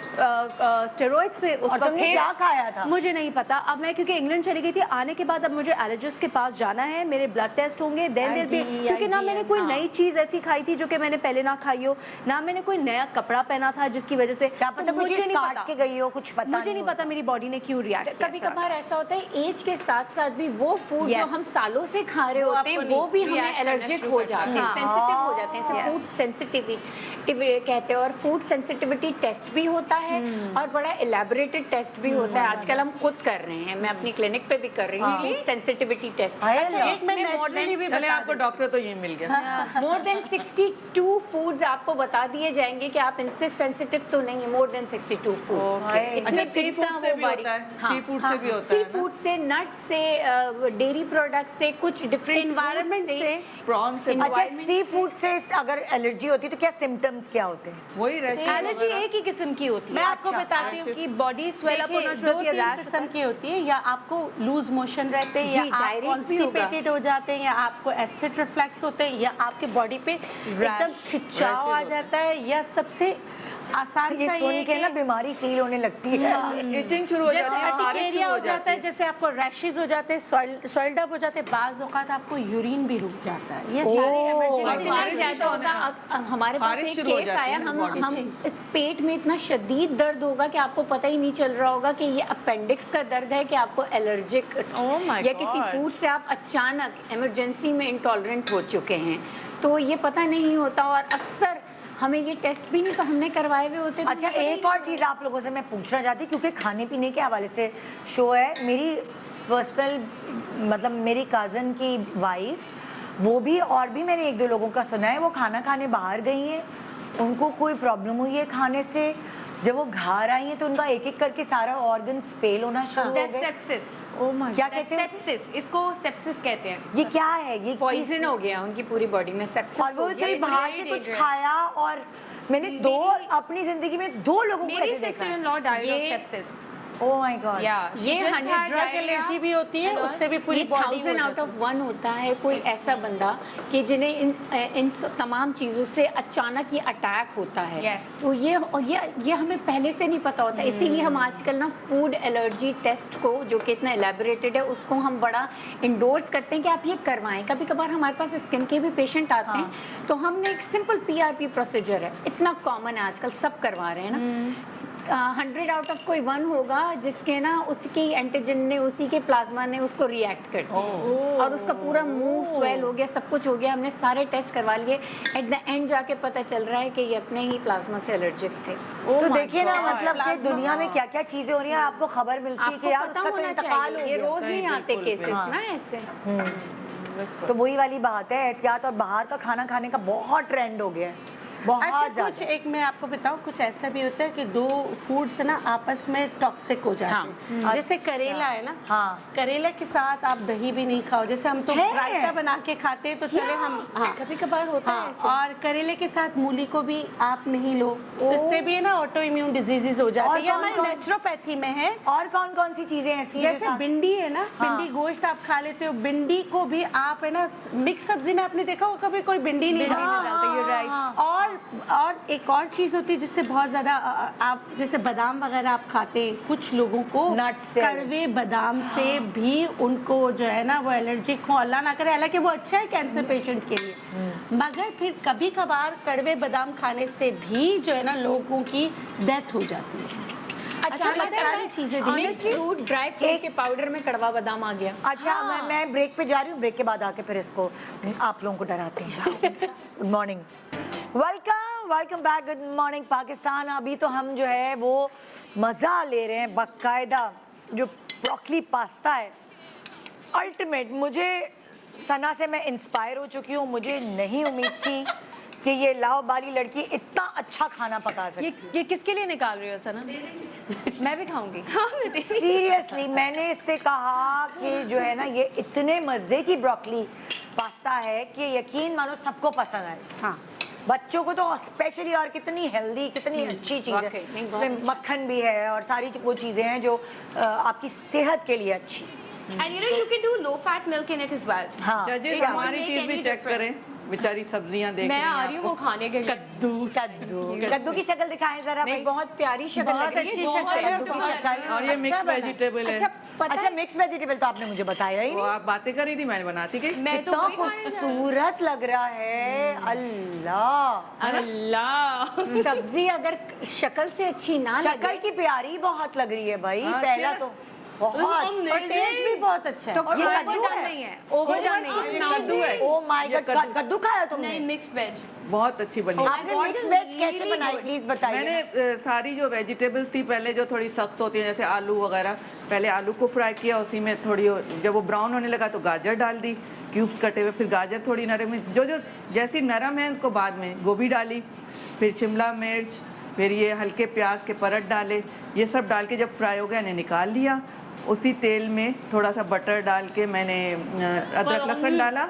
स्टेरॉइड्स पे उस और वक्त तुमने क्या खाया था? मुझे नहीं पता। अब मैं क्योंकि इंग्लैंड चली गई थी, आने के बाद अब मुझे एलर्जिस्ट के पास जाना है, मेरे ब्लड टेस्ट होंगे, देन देयर बी, क्योंकि ना मैंने कोई नई चीज़ ऐसी खाई थी जो कि मैंने पहले ना खाई हो, ना मैंने कोई नया कपड़ा पहना था जिसकी वजह से, क्या पता तो कुछ मुझे चीज़ नहीं काट पता। के गई हो, कुछ पता मुझे नहीं पता मेरी बॉडी ने क्यों रिएक्ट किया। कभी कभार ऐसा होता है एज के साथ साथ भी वो फूड जो Yes. हम सालों से खा रहे होते हैं वो भी हमें एलर्जिक हो जाते हैं, सेंसिटिव हो जाते हैं। फूड सेंसिटिविटी कहते हैं, और फूड सेंसिटिविटी टेस्ट भी होता है और बड़ा एलैबोरेटेड टेस्ट भी होता है। आजकल हम खुद कर रहे हैं, मैं अपनी क्लिनिक पे भी कर रही हूँ फूड सेंसिटिविटी टेस्ट। अच्छा, एक मैं नेचुरली भी चले आपको डॉक्टर तो ये मिल गया। मोर देन 62 फूड्स आपको बता दिए जाएंगे कि आप इनसे सेंसिटिव तो नहीं है। More than 62 foods. अच्छा, सी फूड से भी होता है, सी फूड से भी होता सी है फूड से, नट से, डेयरी प्रोडक्ट से, कुछ डिफरेंट एनवायरनमेंट से, प्रॉन से, अच्छा, सी फूड से अगर एलर्जी होती है तो क्या सिम्टम्स क्या होते हैं? वही रहती एलर्जी एक ही किस्म की होती है। मैं आपको बताती हूँ कि बॉडी स्वेल अप होना शुरू होती है, 2-3 रैश किस्म की होती है, या आपको लूज मोशन रहते हैं, या जी, आप direct भी होगा। कॉन्स्टिपेटेड हो जाते हैं, या आपको एसिड रिफ्लेक्स होते हैं, या आपके बॉडी पे एकदम खिंचाव आ जाता है, या सबसे आसान ये सा सुन ये के ना बीमारी फील होने लगती है। इचिंग शुरू हो जैसे जाती है, खारिश अर्टिकेरिया शुरू हो हो जाता जाती है, है। जैसे आपको रैशेज हो जाते हैं, स्वेल्ड अप हो जाते हैं, बाज़ औक़ात आपको यूरिन भी रुक जाता है। ये सारी इमरजेंसी खारिश क्या भी तो होना है। हमारे पास खारिश एक शुरू हो केस जाती आया, है ना हम body पेट में इतना शदीद दर्द होगा कि आपको पता ही नहीं चल रहा होगा कि ये अपेंडिक्स का दर्द है कि आपको एलर्जिक या किसी फूड से आप अचानक इमरजेंसी में इंटॉलरेंट हो चुके हैं, तो ये पता नहीं होता। और अक्सर हमें ये टेस्ट भी नहीं हमने करवाए हुए होते। अच्छा, एक और चीज़ आप लोगों से मैं पूछना चाहती, क्योंकि खाने पीने के हवाले से शो है, मेरी पर्सनल मतलब मेरी कज़न की वाइफ, वो भी और भी मैंने 1-2 लोगों का सुना है, वो खाना खाने बाहर गई हैं, उनको कोई प्रॉब्लम हुई है खाने से, जब वो घर आई है तो उनका एक एक करके सारा ऑर्गन फेल होना शुरू हो That's गए। sepsis. क्या That's कहते हैं उसे? sepsis. इसको सेप्सिस कहते हैं। ये क्या है ये पॉइजन चीज़? हो गया उनकी पूरी बॉडी में, सेप्सिस और वो हो गया। इतनी it's बाहर very से कुछ dangerous. खाया और मैंने अपनी जिंदगी में 2 लोगों को मेरी ऐसे सिस्टर देखा। इन लॉ डाइड ऑफ ये- सेप्सिस। Oh my God. ये 100 ड्रग एलर्जी भी होती है, उससे भी पूरी ये बॉडी 1000 आउट ऑफ 1 होता है कोई ऐसा बंदा कि जिन्हें इन तमाम चीज़ों से अचानक ये अटैक होता है। Yes. तो ये हमें पहले से नहीं पता होता, इसीलिए हम आजकल ना फूड एलर्जी टेस्ट को, जो कि इतना एलेबोरेटेड है, उसको हम बड़ा इंडोर्स करते हैं कि आप ये करवाएं। कभी कभार हमारे पास स्किन के भी पेशेंट आते हैं, तो हमने एक सिंपल PRP प्रोसीजर है, इतना कॉमन है आजकल, सब करवा रहे हैं ना। 100 आउट ऑफ कोई 1 होगा जिसके ना उसके एंटीजन ने, उसी के प्लाज्मा ने उसको रिएक्ट कर दिया और उसका पूरा मुंह स्वेल हो गया, सब कुछ हो गया। हमने सारे टेस्ट करवा लिए, एट द एंड जाके पता चल रहा है कि ये अपने ही प्लाज्मा से एलर्जिक थे। तो देखिए ना, मतलब कि दुनिया में क्या क्या चीजें हो रही हैं, आपको खबर मिलती है कि आपको यार पता उसका तो होना इंतकाल हो चाहिए, ये गया। रोज नहीं आते केसेस ना ऐसे। तो वही वाली बात है, एहतियात। और बाहर का खाना खाने का बहुत ट्रेंड हो गया है, बहुत अच्छा, कुछ ज्यादा। एक मैं आपको बताऊं, कुछ ऐसा भी होता है कि 2 फूड्स ना आपस में टॉक्सिक हो जाते हैं। जैसे अच्छा। करेला है ना, हाँ। करेला के साथ आप दही भी नहीं खाओ। जैसे हम तो है? रायता बना के खाते हैं, तो चले हम, हाँ कभी कभार होता है हाँ, ऐसे। और करेले के साथ मूली को भी आप नहीं लो, इससे भी ना ऑटो इम्यून डिजीजेज हो जाती और है। ये हमारे कौन-कौन? नेचुरोपैथी में है। और कौन कौन सी चीजें ऐसी हैं जैसे जो भिंडी है ना, हाँ। भिंडी गोश्त आप खा लेते हो, भिंडी को भी आप है ना मिक्स सब्जी में आपने देखा हो कभी कोई भिंडी नहीं डालता। और एक और चीज होती है जिससे बहुत ज्यादा आप, जैसे बादाम वगैरह आप खाते हैं, कुछ लोगों को Nuts से कड़वे बादाम से भी उनको जो है ना वो एलर्जिक हो, अल्लाह ना करे। हालांकि वो अच्छा है कैंसर पेशेंट के लिए, मगर फिर कभी कभार कड़वे बादाम खाने से भी जो है ना लोगों की डेथ हो जाती है। अच्छा मतलब सारी चीजें मिक्स फ्रूट, ड्राई फ्रूट के पाउडर में कड़वा बादाम आ गया। अच्छा, मैं ब्रेक पे जा रही हूँ, ब्रेक के बाद आके फिर इसको आप लोगों को डराते हैं। Good morning, welcome back, good morning Pakistan. अभी तो हम जो है वो मज़ा ले रहे हैं बाकायदा। जो ब्रोकली पास्ता है अल्टीमेट, मुझे सना से मैं इंस्पायर हो चुकी हूँ। मुझे नहीं उम्मीद थी कि ये लाओ बाली लड़की इतना अच्छा खाना पका सकती ये किसके लिए निकाल रही हो सना? मैं भी खाऊंगी। है। सीरियसली मैंने इससे कहा कि जो है ना ये इतने मज़े की ब्रोकली पास्ता है कि यकीन मानो सबको पसंद आए। हाँ, बच्चों को तो स्पेशली, और कितनी हेल्दी, कितनी अच्छी चीज़ है। वाकई, नहीं, बहुत इसमें मक्खन भी है और सारी वो चीज़ें हैं जो आपकी सेहत के लिए अच्छी। And you know you can do low fat milk in it as well. हाँ, जजेस It won't हमारी make चीज भी any चेक difference. करें, बेचारी सब्जियां देख मैं रही हैं आ रही हूँ वो आपको। खाने के लिए। कद्दू की शक्ल दिखाएं जरा नहीं, भाई। बहुत प्यारी शक्ल लग बहुत रही है, अच्छी बहुत शक्ल है, कद्दू की बहुत- शक्ल। और ये मिक्स वेजिटेबल है। अच्छा पता अच्छा, है मिक्स वेजिटेबल तो आपने मुझे बताया ही वो नहीं। आप बातें कर रही थी, मैंने बनाती गई। मैं तो इतना वही खाने जा रही हूँ। खूबसूरत लग रहा है, अल्लाह। अल्लाह। सब्जी अगर शक्ल से अच्छी ना शक्ल लगे की प्यारी बहुत लग रही है भाई। हाँ, पहला अच्छी तो बहुत। और टेस्ट भी बहुत अच्छा है। तो ये ये कद्दू ओवरडन है? नहीं है, ओवरडन नहीं है। कद्दू है। ओ माय ये गॉड, कद्दू खाया तुमने? नहीं, मिक्स वेज। बहुत अच्छी बनी। आपने God मिक्स is वेज कैसे really बनाई, good. प्लीज बताइए। मैंने सारी जो वेजिटेबल्स थी पहले, जो थोड़ी सख्त होती है जैसे आलू वगैरह, पहले आलू को फ्राई किया, उसी में थोड़ी जब वो ब्राउन होने लगा तो गाजर डाल दी क्यूब्स कटे हुए, फिर गाजर थोड़ी नरम हुई, जो जो जैसी नरम है उनको बाद में गोभी डाली, फिर शिमला मिर्च, फिर ये हल्के प्याज के परत डाले। ये सब डाल के जब फ्राई हो गया इन्हें निकाल लिया। उसी तेल में थोड़ा सा बटर डाल के मैंने अदरक लहसुन डाला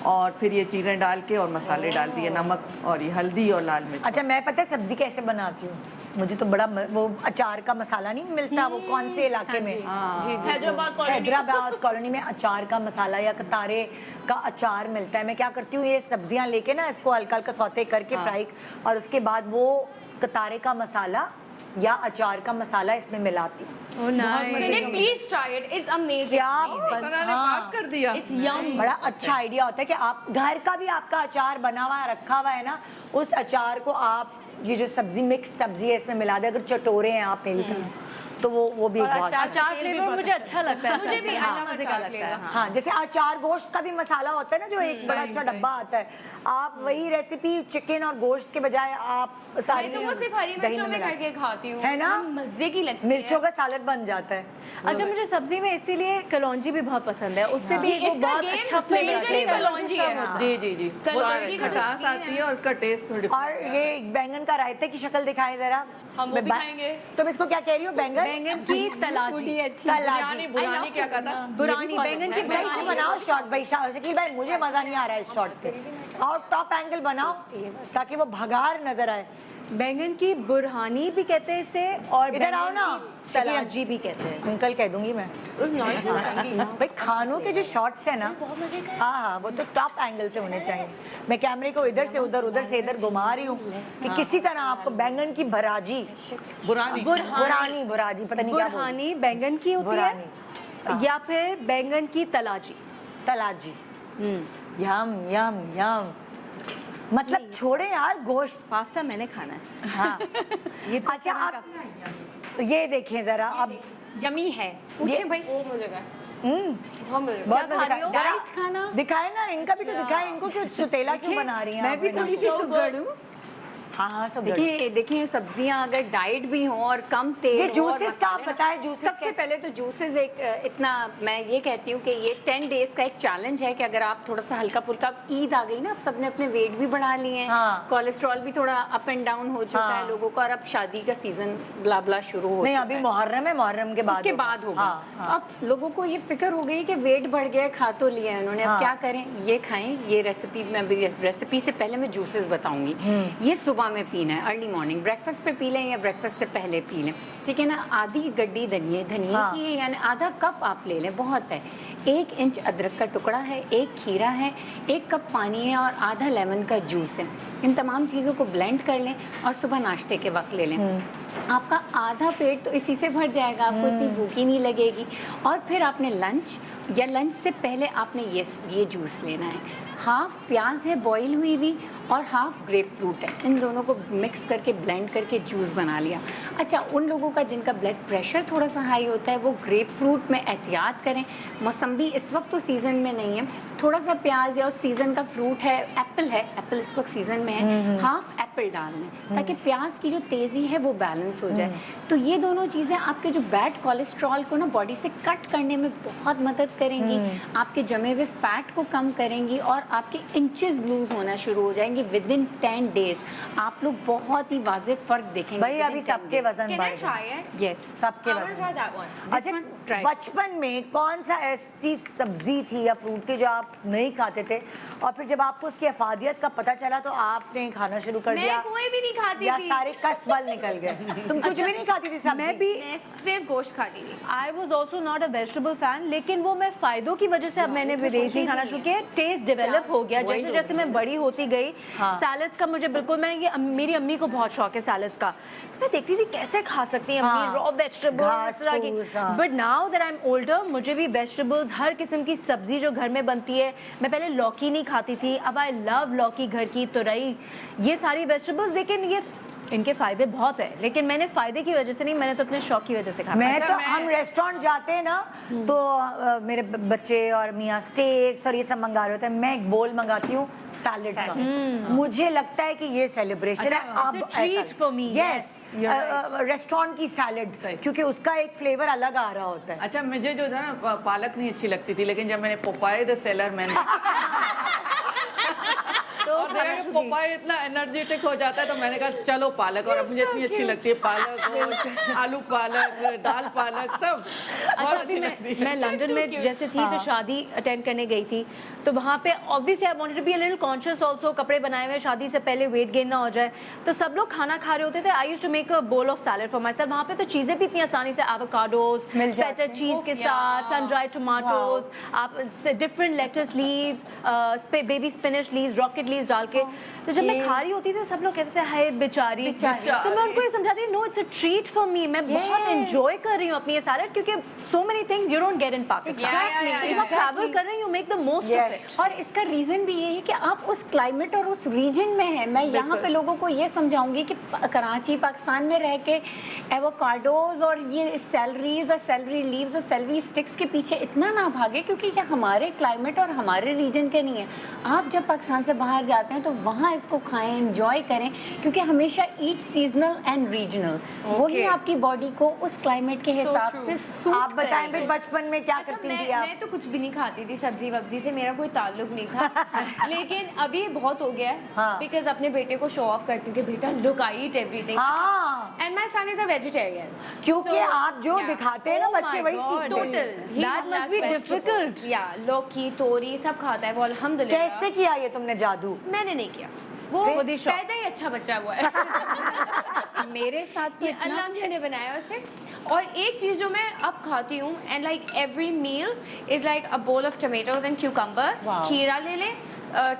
और फिर ये चीज़ें डाल के और मसाले डाल दिए, नमक और ये हल्दी और लाल मिर्च। अच्छा, मैं पता है सब्जी कैसे बनाती हूँ। मुझे तो बड़ा वो अचार का मसाला नहीं मिलता, वो कौन से इलाके में, हैदराबाद कॉलोनी में अचार का मसाला या कतारे का अचार मिलता है। मैं क्या करती हूँ, ये सब्जियाँ लेके ना इसको हल्का हल्का सौते करके फ्राई, और उसके बाद वो कतारे का मसाला या अचार का मसाला इसमें मिलाती हूँ। Philip, please try it. It's amazing. क्या सना ने पास कर दिया। It's yum. बड़ा अच्छा आइडिया होता है कि आप घर का भी आपका अचार बना हुआ है, रखा हुआ है ना, उस अचार को आप ये जो सब्जी मिक्स सब्जी है इसमें मिला दे। अगर चटोरे हैं आप मेरी तरह तो वो भी एक बहुत अच्छा अचार फ्लेवर मुझे अच्छा लगता है, मुझे भी हाँ, अलग मजे का अचार लगता है। flavor। हाँ, जैसे अचार गोश्त का भी मसाला होता है ना, जो एक बड़ा अच्छा डब्बा आता है, आप वही रेसिपी चिकन और गोश्त के बजाय आप सारी मैं तो वो सिर्फ हरी दही मिर्चों में मिला- करके खाती हूँ, है ना? एकदम मजे की लगती है। मिर्चों का सालन बन जाता है। अच्छा, मुझे सब्जी में इसीलिए कलौंजी भी बहुत पसंद है, उससे भी वो इसका बहुत गेम अच्छा फ्लेवर majorly कलौंजी है। जी जी जी, वो कलौंजी का खटास तो आती है और उसका टेस्ट थोड़ी और ये बैंगन का रायते की शक्ल दिखाएं जरा। हम वो भी बा- खाएंगे। तुम इसको क्या कह रही हो? बैंगन बैंगन की तलाजी। तलाजी। बुरानी क्या कहता है? बुरानी बैंगन की सही से बनाओ शॉर्ट भाई, शकील भाई मुझे मजा नहीं आ रहा है इस शॉट पे, और टॉप एंगल बनाओ ताकि वो भगार नजर आए। बैंगन की बुरहानी भी कहते हैं इसे, और इधर आओ बैंगन ना। की तलाजी भी कहते हैं। अंकल कह दूंगी मैं। भाई खानों के जो शॉट्स है ना, हाँ वो तो टॉप एंगल से होने चाहिए। मैं कैमरे को इधर से उधर, उधर से इधर घुमा रही हूँ कि किसी तरह आपको बैंगन की भराजी, बुरानी बुरानी बुराजी, पता नहीं क्या बोलते हैं। बुरहानी बैंगन की होती बुरानी, है या फिर बैंगन की तलाजी। तलाजी। यम यम यम, मतलब छोड़े यार गोश्त। पास्ता मैंने खाना है। हाँ ये तो अच्छा, आप ये देखें जरा अब, यमी है, पूछे भाई। वो मुझे का बहुत मजे का। बहुत खा मजे रही हो? का। जरा डाइट खाना। दिखाए ना, इनका भी तो दिखाए, इनको क्यों सुतेला क्यों बना रही हैं मैं आप भी बिना? थोड़ी सी सुगड़ हूँ। हाँ हाँ सब देखिए देखिए, सब्जियां अगर डाइट भी हों और कम तेल ये हो और जूसेस का आप मसाले- बताएं, जूसेस सबसे पहले तो जूसेस एक इतना, मैं ये कहती हूँ कि ये 10 डेज का एक चैलेंज है कि अगर आप थोड़ा सा हल्का फुल्का, ईद आ गई ना, अब सबने अपने वेट भी बढ़ा लिए हैं, हाँ। कोलेस्ट्रॉल भी थोड़ा अप एंड डाउन हो चुका हाँ। है लोगों का, और अब शादी का सीजन ब्ला ब्ला शुरू हो नहीं, चुका अभी है। मुहर्रम है, मुहर्रम के बाद उसके बाद होगा। हाँ, अब लोगों को ये फिक्र हो गई कि वेट बढ़ गया, खा तो लिया है उन्होंने, हाँ। अब क्या करें? ये खाएं, ये रेसिपी, मैं रेसिपी से पहले मैं जूसेस बताऊंगी। ये सुबह में पीना है, अर्ली मॉर्निंग, ब्रेकफास्ट पे पी लें या ब्रेकफास्ट से पहले पी लें, ठीक है ना? आधी गड्डी धनिए हाँ। की, यानी आधा कप आप ले लें, बहुत है। 1 इंच अदरक का टुकड़ा है, 1 खीरा है, 1 कप पानी है और आधा लेमन का जूस है। इन तमाम चीज़ों को ब्लेंड कर लें और सुबह नाश्ते के वक्त ले लें। आपका आधा पेट तो इसी से भर जाएगा, आपको इतनी भूख ही नहीं लगेगी। और फिर आपने लंच या लंच से पहले आपने ये जूस लेना है। हाफ प्याज है बॉईल हुई हुई और हाफ ग्रेप फ्रूट है, इन दोनों को मिक्स करके ब्लेंड करके जूस बना लिया। अच्छा, उन लोगों का जिनका ब्लड प्रेशर थोड़ा सा हाई होता है वो ग्रेप फ्रूट में एहतियात करें। मौसम्बी इस वक्त तो सीज़न में नहीं है, थोड़ा सा प्याज या उस सीज़न का फ्रूट है, एप्पल इस वक्त सीज़न में है, हाफ एप्पल डाल लें ताकि प्याज की जो तेज़ी है वो बैलेंस हो जाए। तो ये दोनों चीज़ें आपके जो बैड कोलेस्ट्रॉल को ना बॉडी से कट करने में बहुत मदद करेंगी, आपके जमे हुए फैट को कम करेंगी और आपके इंचेस लूज होना शुरू हो जाएंगे विद इन 10 डेज। आप लोग बहुत ही वाज़ेह फ़र्क देखेंगे। भाई अभी सबके वजन Can बढ़ I गए। try it? यस, सबके I want to वजन। try that one. अच्छा, try. बचपन में कौन सा ऐसी सब्जी थी या फ्रूट थी जो आप नहीं खाते थे और फिर जब आपको उसकी अफादियत का पता चला तो आपने खाना शुरू कर मैं दिया? कोई भी नहीं खाती या थी। सारे कसबल निकल गए? तुम कुछ भी नहीं खाती थी? सब्जी? मैं भी मैं सिर्फ गोश्त खाती थी। I was also not a vegetable fan, लेकिन वो मैं फायदों की वजह से अब मैंने विदेशी खाना शुरू किया, टेस्ट डेवलप हो गया जैसे जैसे मैं बड़ी होती गई। सैलड्स का मुझे बिल्कुल, मेरी अम्मी को बहुत शौक है सैलड्स का, तो मैं देखती थी कैसे खा सकती हैं हाँ। अम्मी रॉ वेजिटेबल्स इस तरह की। घास-फूस, हाँ। But now that I am older, मुझे भी वेजिटेबल्स, हर किस्म की सब्जी जो घर में बनती है, मैं पहले लौकी नहीं खाती थी, अब आई लव लौकी, घर की तुरई, ये सारी वेजिटेबल्स। लेकिन ये इनके फायदे बहुत है, लेकिन मैंने फायदे की वजह से नहीं, मैंने तो अपने शौक की वजह से खाया। मैं अच्छा, तो मैं- हम रेस्टोरेंट जाते हैं ना तो मेरे बच्चे और मियाँ स्टेक्स और ये सब मंगा रहे होते हैं, मैं एक बोल मंगाती हूँ सैलेड का। मुझे लगता है कि ये सेलिब्रेशन है। अच्छा, अब it's a treat for me. Yes, Yes, you're restaurant की सैलेड, क्योंकि उसका एक फ्लेवर अलग आ रहा होता है। अच्छा, मुझे जो था ना पालक नहीं अच्छी लगती थी, लेकिन जब मैंने पोपाई द सेलर मैन और देखा कि पोपाई इतना एनर्जेटिक हो जाता है तो मैंने कहा चलो पालक, और अब मुझे इतनी अच्छी लगती है पालक, गोश्त, आलू पालक, दाल पालक, सब अच्छा, बहुत अभी अच्छी लगती है। मैं लंदन में जैसे थी तो शादी अटेंड करने गई थी, तो वहाँ पे obviously I wanted to be a little conscious also, कपड़े बनाए हुए शादी से पहले वेट गेन ना हो जाए, तो सब लोग खाना खा रहे होते थे। I used to make a bowl of salad for myself. वहाँ पे तो चीज़ें भी इतनी आसानी से, एवोकाडोज मिल जाती फेटा चीज़ के साथ, सन ड्राइड टोमेटोज, आप different lettuce leaves, baby spinach leaves, rocket leaves डाल के तो जब मैं खा रही होती थी सब लोग कहते थे हाय बेचारी, तो मैं उनको ये समझाती थी no it's a treat for me, मैं बहुत एंजॉय कर रही हूँ अपनी ये सैलेड, क्योंकि so many things you don't get in Pakistan. जब आप ट्रैवल कर रही हो make the most of it. और इसका रीजन भी ये है कि आप उस क्लाइमेट और उस रीजन में हैं। मैं यहाँ पे लोगों को ये समझाऊंगी कि कराची पाकिस्तान में रह के एवोकाडोज और ये सैलरीज और सैलरी लीव्स और सैलरी स्टिक्स के पीछे इतना ना भागे, क्योंकि ये हमारे क्लाइमेट और हमारे रीजन के नहीं है। आप जब पाकिस्तान से बाहर जाते हैं तो वहाँ इसको खाएं, एंजॉय करें, क्योंकि हमेशा ईट सीजनल एंड रीजनल, वही आपकी बॉडी को उस क्लाइमेट के हिसाब से सूट। आप बताएं फिर बचपन में क्या करती थी आप? मैं तो कुछ भी नहीं खाती थी, सब्जी वब्जी से मेरा कोई ताल्लुक नहीं था। लेकिन अभी बहुत हो गया है, बिकॉज अपने बेटे को शो ऑफ करती हूँ कि बेटा look I eat everything, and my son is a vegetarian, क्योंकि आप जो दिखाते हैं ना बच्चे वही सीखते हैं। Total That must be difficult. या लौकी तोरी सब खाता है वो, अल्हम्दुलिल्लाह। कैसे किया ये तुमने जादू? मैंने नहीं किया, वो पैदा ही अच्छा बच्चा हुआ है। मेरे साथ तो अल्लाह मियां ने बनाया उसे। और एक चीज़ जो मैं अब खाती हूँ, and like every meal is like a bowl of tomatoes and cucumbers, खीरा ले लें,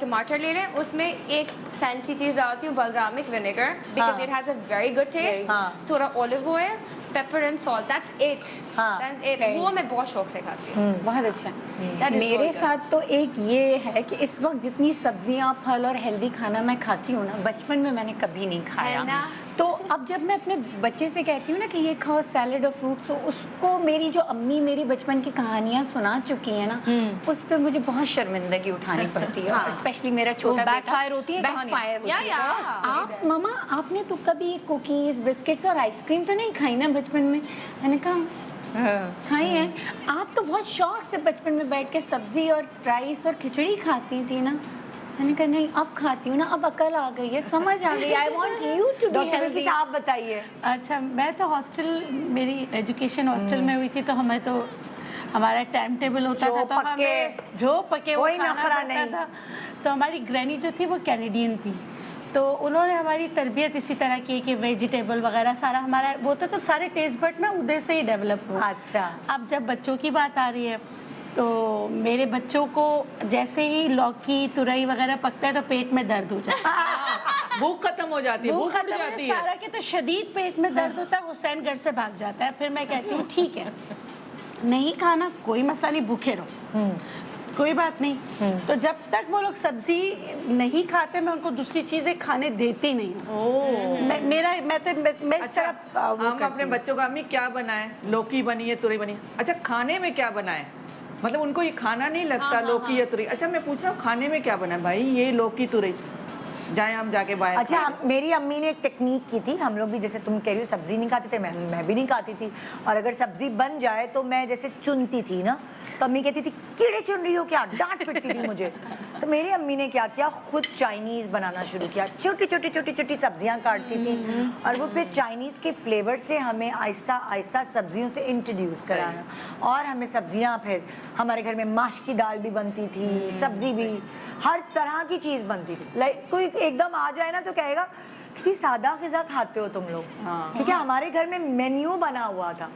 टमाटर ले लें, उसमें एक फैंसी चीज़ डालती हूँ balsamic vinegar, because it has a very good taste, थोड़ा olive oil, pepper and salt, that's it. वो मैं बहुत शौक से खाती हूँ। बहुत अच्छा। That is मेरे so good. साथ तो एक ये है कि इस वक्त जितनी सब्जियां, फल और हेल्दी खाना मैं खाती हूँ ना, बचपन में मैंने कभी नहीं खाया। है ना? तो अब जब मैं अपने बच्चे से कहती हूँ ना कि ये खाओ सैलेड और फ्रूट, तो उसको मेरी जो अम्मी मेरी बचपन की कहानियाँ सुना चुकी है ना, उस पर मुझे बहुत शर्मिंदगी उठानी पड़ती है। स्पेशली मेरा छोटा बेटा, backfire होती है कहानियाँ। backfire होती है। या आप मम्मा आपने तो कभी कुकीज, बिस्किट्स और आइसक्रीम तो नहीं खाई ना बचपन में? मैंने कहा खाई है। आप तो बहुत शौक से बचपन में बैठ के सब्जी और राइस और खिचड़ी खाती थी ना। मैंने कहा नहीं, अब खाती हूँ ना, अब अकल आ गई है, समझ आ गई। I want you to be doctor healthy. Bilkis आप बताइए। अच्छा, मैं तो हॉस्टल, मेरी एजुकेशन हॉस्टल में हुई थी, तो हमें तो हमारा टाइम टेबल होता जो था, तो पके, हमें जो पके वो कोई खाना नखरा पड़ता नहीं। था। तो हमारी ग्रैनी जो थी वो कैनेडियन थी, तो उन्होंने हमारी तरबियत इसी तरह की कि वेजिटेबल वगैरह सारा हमारा वो तो सारे टेस्ट बट ना उधर से ही डेवलप हो। अच्छा। अब जब बच्चों की बात आ रही है, तो मेरे बच्चों को जैसे ही लौकी तुरई वगैरह पकता है तो पेट में दर्द हो जाता है। भूख खत्म हो जाती है, भूख उड़ खत्म जाती है है। सारा के तो शदीद पेट में दर्द होता है, हुसैन घर से भाग जाता है। फिर मैं कहती हूँ ठीक है, नहीं खाना कोई मसला नहीं, भूखे रहो, कोई बात नहीं। तो जब तक वो लोग सब्जी नहीं खाते मैं उनको दूसरी चीजें खाने देती नहीं हूँ। मैं इस तरह वो हम करती अपने हूँ। बच्चों को अम्मी क्या बनाए, लौकी बनी है, तुरई बनी है। अच्छा, खाने में क्या बनाए? मतलब उनको ये खाना नहीं लगता लौकी या तुरई। अच्छा, मैं पूछ रहा हूँ खाने में क्या बनाए? भाई ये लौकी तुरई, जाए हम जाके बाहर। अच्छा, मेरी अम्मी ने एक टेक्निक की थी। हम लोग भी जैसे तुम कह रही हो सब्जी नहीं खाते थे, मैं भी नहीं खाती थी। और अगर सब्जी बन जाए तो मैं जैसे चुनती थी ना, तो अम्मी कहती थी कीड़े चुन रही हो क्या, डांट पिटती थी मुझे। तो मेरी अम्मी ने क्या किया, खुद चाइनीज़ बनाना शुरू किया। छोटी छोटी छोटी छोटी सब्जियां काटती थी और वो फिर चाइनीज़ के फ्लेवर से हमें आहिस्ता आहिस्ता सब्जियों से इंट्रोड्यूस कराया। और हमें सब्जियां, फिर हमारे घर में माश की दाल भी बनती थी, सब्जी भी, हर तरह की चीज़ बनती थी। लाइक कोई एकदम आ जाए ना तो कहेगा कितनी सादा ग़िज़ा खाते हो तुम लोग। क्योंकि हमारे घर में मेन्यू बना हुआ था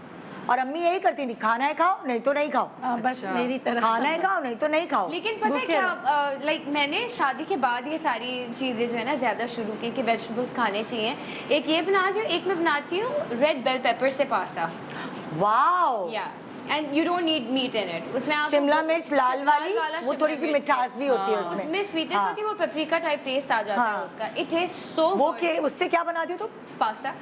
और अम्मी यही करती थी, खाना है खाओ, नहीं तो नहीं खाओ। बस मेरी तरह खाना है खाओ, नहीं तो नहीं खाओ। लेकिन पता है क्या, लाइक मैंने शादी के बाद ये सारी चीज़ें जो है ना ज़्यादा शुरू की कि वेजिटेबल्स खाने चाहिए। एक ये बनाती हूँ, एक मैं बनाती हूँ रेड बेल पेपर से pasta. Wow. Yeah and you don't need meat in it. उसमें आप शिमला मिर्च लाल वाली, वाला वो शिमला थोड़ी सी मिर्च मिठास भी होती है उसमें। उसमें स्वीटनेस होती है, वो पेपरिका टाइप टेस्ट आ जाता है उसका। इट इज सो वो के उससे क्या बनाती हो तुम? पास्ता।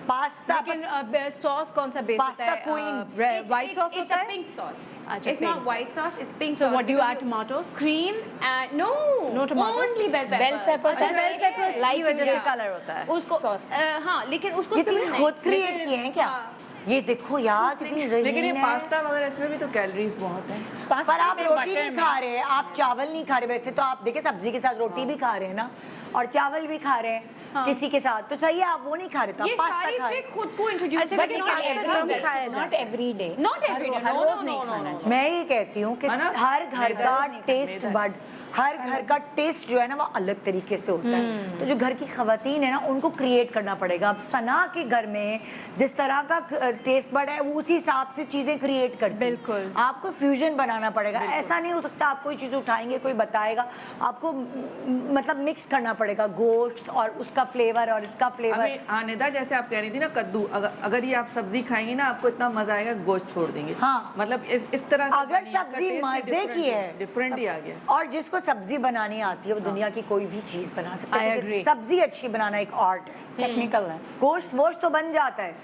पास्ता। लेकिन सॉस कौन सा बेस होता है? पास्ता क्वीन व्हाइट सॉस होता है? Pink sauce. अच्छा, It's pink not white sauce, it's pink So sauce. what do you because add, tomatoes? Cream and no tomatoes? only bell pepper। Bell pepper अच्छा, बेल पेपर की वजह से कलर होता है। उसको हाँ, लेकिन उसको ये steam तुमने नहीं। खुद क्रिएट किए हैं क्या? ये देखो यार कितनी लेकिन ये ज़हीन है। पास्ता वगैरह इसमें भी तो कैलोरीज बहुत है। पर आप रोटी नहीं खा रहे हैं, आप चावल नहीं खा रहे। वैसे तो आप देखिए सब्जी के साथ रोटी भी खा रहे हैं ना, और चावल भी खा रहे हैं किसी के साथ, तो सही है आप वो नहीं खा रहे, तो ये आप पास्ता सारी खा रहे ट्रिक खुद को इंट्रोड्यूस अच्छा, करने लेकिन के लिए पास्ता कम खाया not every day. Not every day, हर नो रोज नो नहीं नो खाना नो। हैं। मैं ये कहती हूँ कि है ना? हर घर का टेस्ट बड हर घर का टेस्ट जो है ना वो अलग तरीके से होता है, तो जो घर की खवातीन है ना उनको क्रिएट करना पड़ेगा। अब सना के घर में जिस तरह का टेस्ट बर्ड है वो उसी हिसाब से चीजें क्रिएट करती है। बिल्कुल। आपको फ्यूजन बनाना पड़ेगा, ऐसा नहीं हो सकता आप कोई चीज उठाएंगे कोई बताएगा, आपको मतलब मिक्स करना पड़ेगा गोश्त और उसका फ्लेवर और इसका फ्लेवर। अभी आनिदा जैसे आप कह रही थी ना कद्दू, अगर ये आप सब्जी खाएंगी ना आपको इतना मजा आएगा, गोश्त छोड़ देंगे। हाँ। मतलब इस तरह से अगर बनी है, इसका सब्जी taste ही मजे की है, डिफरेंट ही आ गया। और जिसको सब्जी बनानी आती है वो दुनिया की कोई भी चीज बना सकता I है, क्योंकि agree. सब्जी अच्छी बनाना एक आर्ट है। टेक्निकल है। गोश्त वोश्त तो बन जाता है,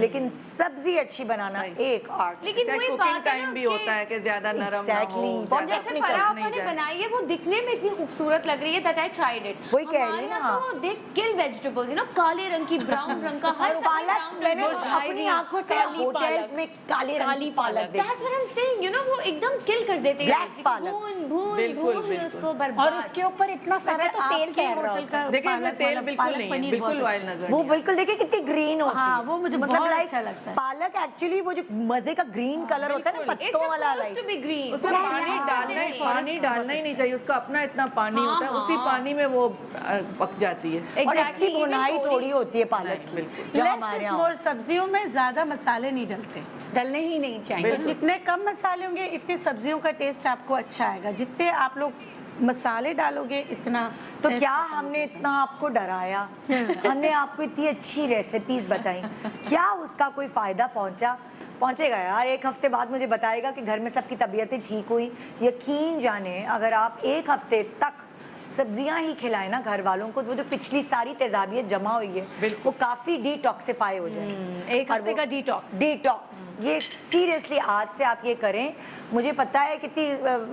लेकिन सब्जी अच्छी बनाना एक आर्ट। लेकिन वही कुकिंग बात है टाइम ना भी कि होता है कि ज्यादा नरम ना हो, Exactly. ज्यादा जैसे नहीं फराह नहीं आपा ने जाए। बनाई है वो दिखने में इतनी खूबसूरत लग रही है दैट आई ट्राइड इट। वही कह रही हमारे हूँ यहाँ ना। तो दे किल वेजिटेबल्स, यू नो, काले रंग की, ब्राउन रंग का, हर और सब्जी पालक brown मैंने रंग का। अपनी आंखों से काली होटल्स पालक। में काले रंग की पालक देखी। That's what I'm saying, you know, वो एकदम किल कर देते हैं। Black पालक। भून भून बिल्कुल, भून बिल्कुल। उसको और बर्बाद। उसके ऊपर इतना सारा वैसे तो तेल आपके तैर रहा होटल होता है। का देखिए इसमें पालक तेल वाला बिल्कुल पालक नहीं है, पनीर बिल्कुल बहुत ऑयल अच्छा नजर वो नहीं बिल्कुल देखिए कितनी ग्रीन होती हाँ, है। वो मुझे मतलब बहुत like अच्छा लगता है। पालक एक्चुअली वो जो मजे का ग्रीन कलर होता है ना It's पत्तों वाला supposed to be green. उसमें पानी डालना ही नहीं चाहिए, उसका अपना इतना पानी होता है, उसी पानी में वो पक जाती है। और Exactly, इतनी even बुनाई थोड़ी- थोड़ी होती है पालक की बिल्कुल। जो Less हमारे is यहाँ more, सब्जियों में ज्यादा मसाले नहीं डलते। डलने ही नहीं चाहिए। तो जितने कम मसाले होंगे इतने सब्जियों का टेस्ट आपको अच्छा आएगा, जितने आप लोग मसाले डालोगे इतना तो taste क्या अच्छा हमने इतना आपको डराया, हमने आपको इतनी अच्छी रेसिपीज बताई, क्या उसका कोई फायदा पहुंचेगा यार? एक हफ्ते बाद मुझे बताएगा कि घर में सबकी तबीयतें ठीक हुई। यकीन जाने अगर आप एक हफ्ते तक सब्जियां ही खिलाएं ना घर वालों को, तो वो जो पिछली सारी तेजाबियत जमा हुई है वो काफी डिटॉक्सिफाई हो जाएगी। एक हफ्ते का डिटॉक्स ये सीरियसली आज से आप ये करें। मुझे पता है कितनी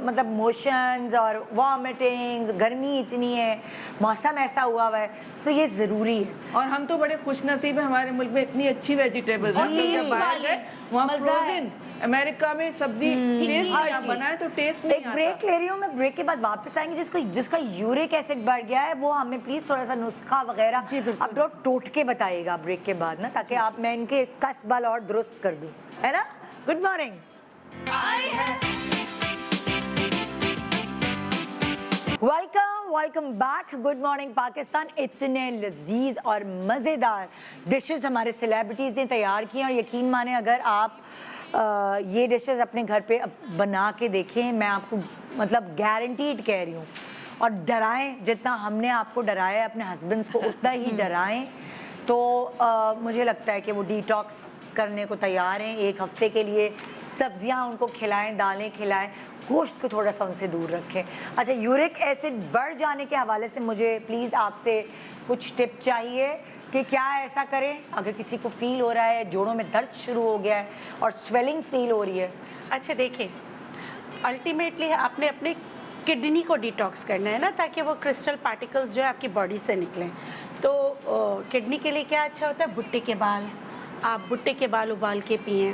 मतलब मोशंस और वॉमिटिंग्स, गर्मी इतनी है, मौसम ऐसा हुआ है, सो ये ज़रूरी है। और हम तो बड़े खुशनसीब हैं, हमारे मुल्क में इतनी अच्छी वेजिटेबल्स हैं। जी। जब बाहर गए वहाँ फ्रोजन, अमेरिका में सब्जी टेस्ट हर क्या चीज़। बनाए तो टेस्ट नहीं एक आता। ब्रेक ले रही हूँ मैं, ब्रेक के बाद वापस आएंगे। जिसका यूरिक एसिड बढ़ गया है वो हमें प्लीज थोड़ा सा नुस्खा वगैरह अब टोटके बताइएगा ब्रेक के बाद ना, ताकि आप मैं इनके कस बल और दुरुस्त कर दूं, है ना। Good morning. Welcome back. Good morning Pakistan. इतने लजीज और मज़ेदार डिशेस हमारे सेलिब्रिटीज़ ने तैयार किए, और यकीन माने अगर आप ये डिशेस अपने घर पे बना के देखें, मैं आपको मतलब गारंटीड कह रही हूँ, और डराएं जितना हमने आपको डराया है अपने हस्बैंड्स को उतना ही डराएं, तो मुझे लगता है कि वो डिटॉक्स करने को तैयार हैं। एक हफ्ते के लिए सब्जियां उनको खिलाएं, दालें खिलाएं, गोश्त को थोड़ा सा उनसे दूर रखें। अच्छा, यूरिक एसिड बढ़ जाने के हवाले से मुझे प्लीज़ आपसे कुछ टिप चाहिए कि क्या ऐसा करें अगर किसी को फील हो रहा है जोड़ों में दर्द शुरू हो गया है और स्वेलिंग फील हो रही है। अच्छा देखिए, अल्टीमेटली आपने अपने किडनी को डिटॉक्स करना है ना, ताकि वो क्रिस्टल पार्टिकल्स जो है आपकी बॉडी से निकलें। तो किडनी के लिए क्या अच्छा होता है, भुट्टे के बाल। आप भुट्टे के बाल उबाल के पिएं,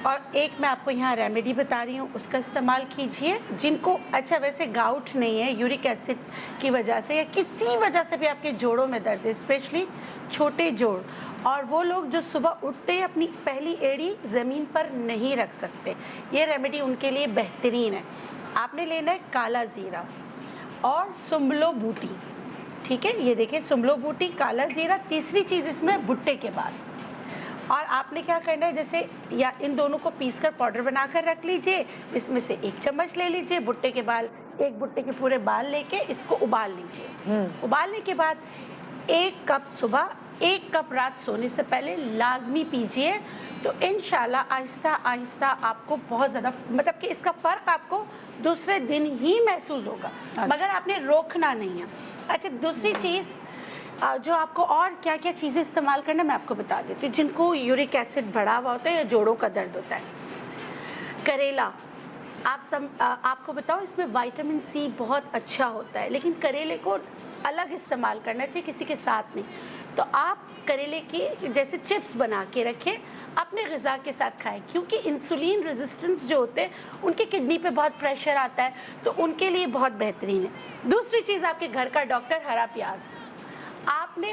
और एक मैं आपको यहाँ रेमेडी बता रही हूँ, उसका इस्तेमाल कीजिए। जिनको अच्छा वैसे गाउट नहीं है यूरिक एसिड की वजह से, या किसी वजह से भी आपके जोड़ों में दर्द है, स्पेशली छोटे जोड़, और वो लोग जो सुबह उठते ही अपनी पहली एड़ी ज़मीन पर नहीं रख सकते, ये रेमेडी उनके लिए बेहतरीन है। आपने लेना है काला ज़ीरा और सुम्बलो बूटी, ठीक है। ये देखिए, सुम्बलो बूटी, काला ज़ीरा, तीसरी चीज़ इसमें भुट्टे के बाल। और आपने क्या करना है, जैसे या इन दोनों को पीसकर पाउडर बनाकर रख लीजिए, इसमें से 1 चम्मच ले लीजिए, भुट्टे के बाल, एक भुट्टे के पूरे बाल लेके इसको उबाल लीजिए। उबालने के बाद 1 कप सुबह, 1 कप रात सोने से पहले लाजमी पीजिए। तो इंशाल्लाह आहिस्ता आहिस्ता आपको बहुत ज़्यादा, मतलब कि इसका फ़र्क आपको दूसरे दिन ही महसूस होगा, मगर आपने रोकना नहीं है। अच्छा, दूसरी चीज़ जो आपको और क्या क्या चीज़ें इस्तेमाल करना मैं आपको बता देती हूँ। जिनको यूरिक एसिड बढ़ा हुआ होता है या जोड़ों का दर्द होता है, करेला, आपको बताओ इसमें विटामिन सी बहुत अच्छा होता है, लेकिन करेले को अलग इस्तेमाल करना चाहिए, किसी के साथ नहीं। तो आप करेले की जैसे चिप्स बना के रखें, अपने ग़िज़ा के साथ खाएं, क्योंकि इंसुलिन रेजिस्टेंस जो होते हैं उनके किडनी पे बहुत प्रेशर आता है, तो उनके लिए बहुत बेहतरीन है। दूसरी चीज़, आपके घर का डॉक्टर, हरा प्याज। आपने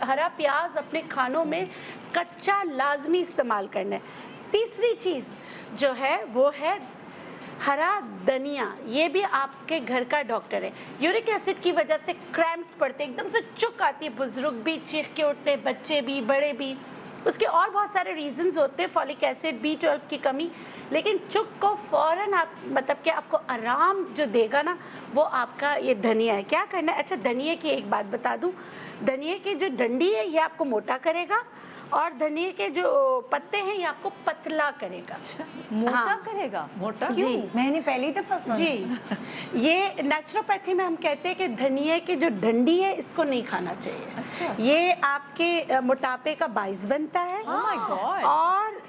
हरा प्याज अपने खानों में कच्चा लाजमी इस्तेमाल करना है। तीसरी चीज़ जो है वो है हरा धनिया, ये भी आपके घर का डॉक्टर है। यूरिक एसिड की वजह से क्रैम्प्स पड़ते, एकदम से चुक आती है, बुजुर्ग भी चीख के उठते, बच्चे भी, बड़े भी। उसके और बहुत सारे रीजंस होते हैं, फॉलिक एसिड, B12 की कमी। लेकिन चुक को फौरन आप मतलब कि आपको आराम जो देगा ना, वो आपका ये धनिया है। क्या करना है? अच्छा, धनिया की एक बात बता दूं, धनिया की जो डंडी है ये आपको मोटा करेगा, और धनिया के जो पत्ते हैं ये आपको पतला करेगा। मोटा करेगा? मोटा जी, मैंने पहली दफा सुना। जी, ये नेचुरोपैथी में हम कहते हैं कि धनिया की जो डंडी है इसको नहीं खाना चाहिए। अच्छा। ये आपके मोटापे का बाइस बनता है। Oh my God! और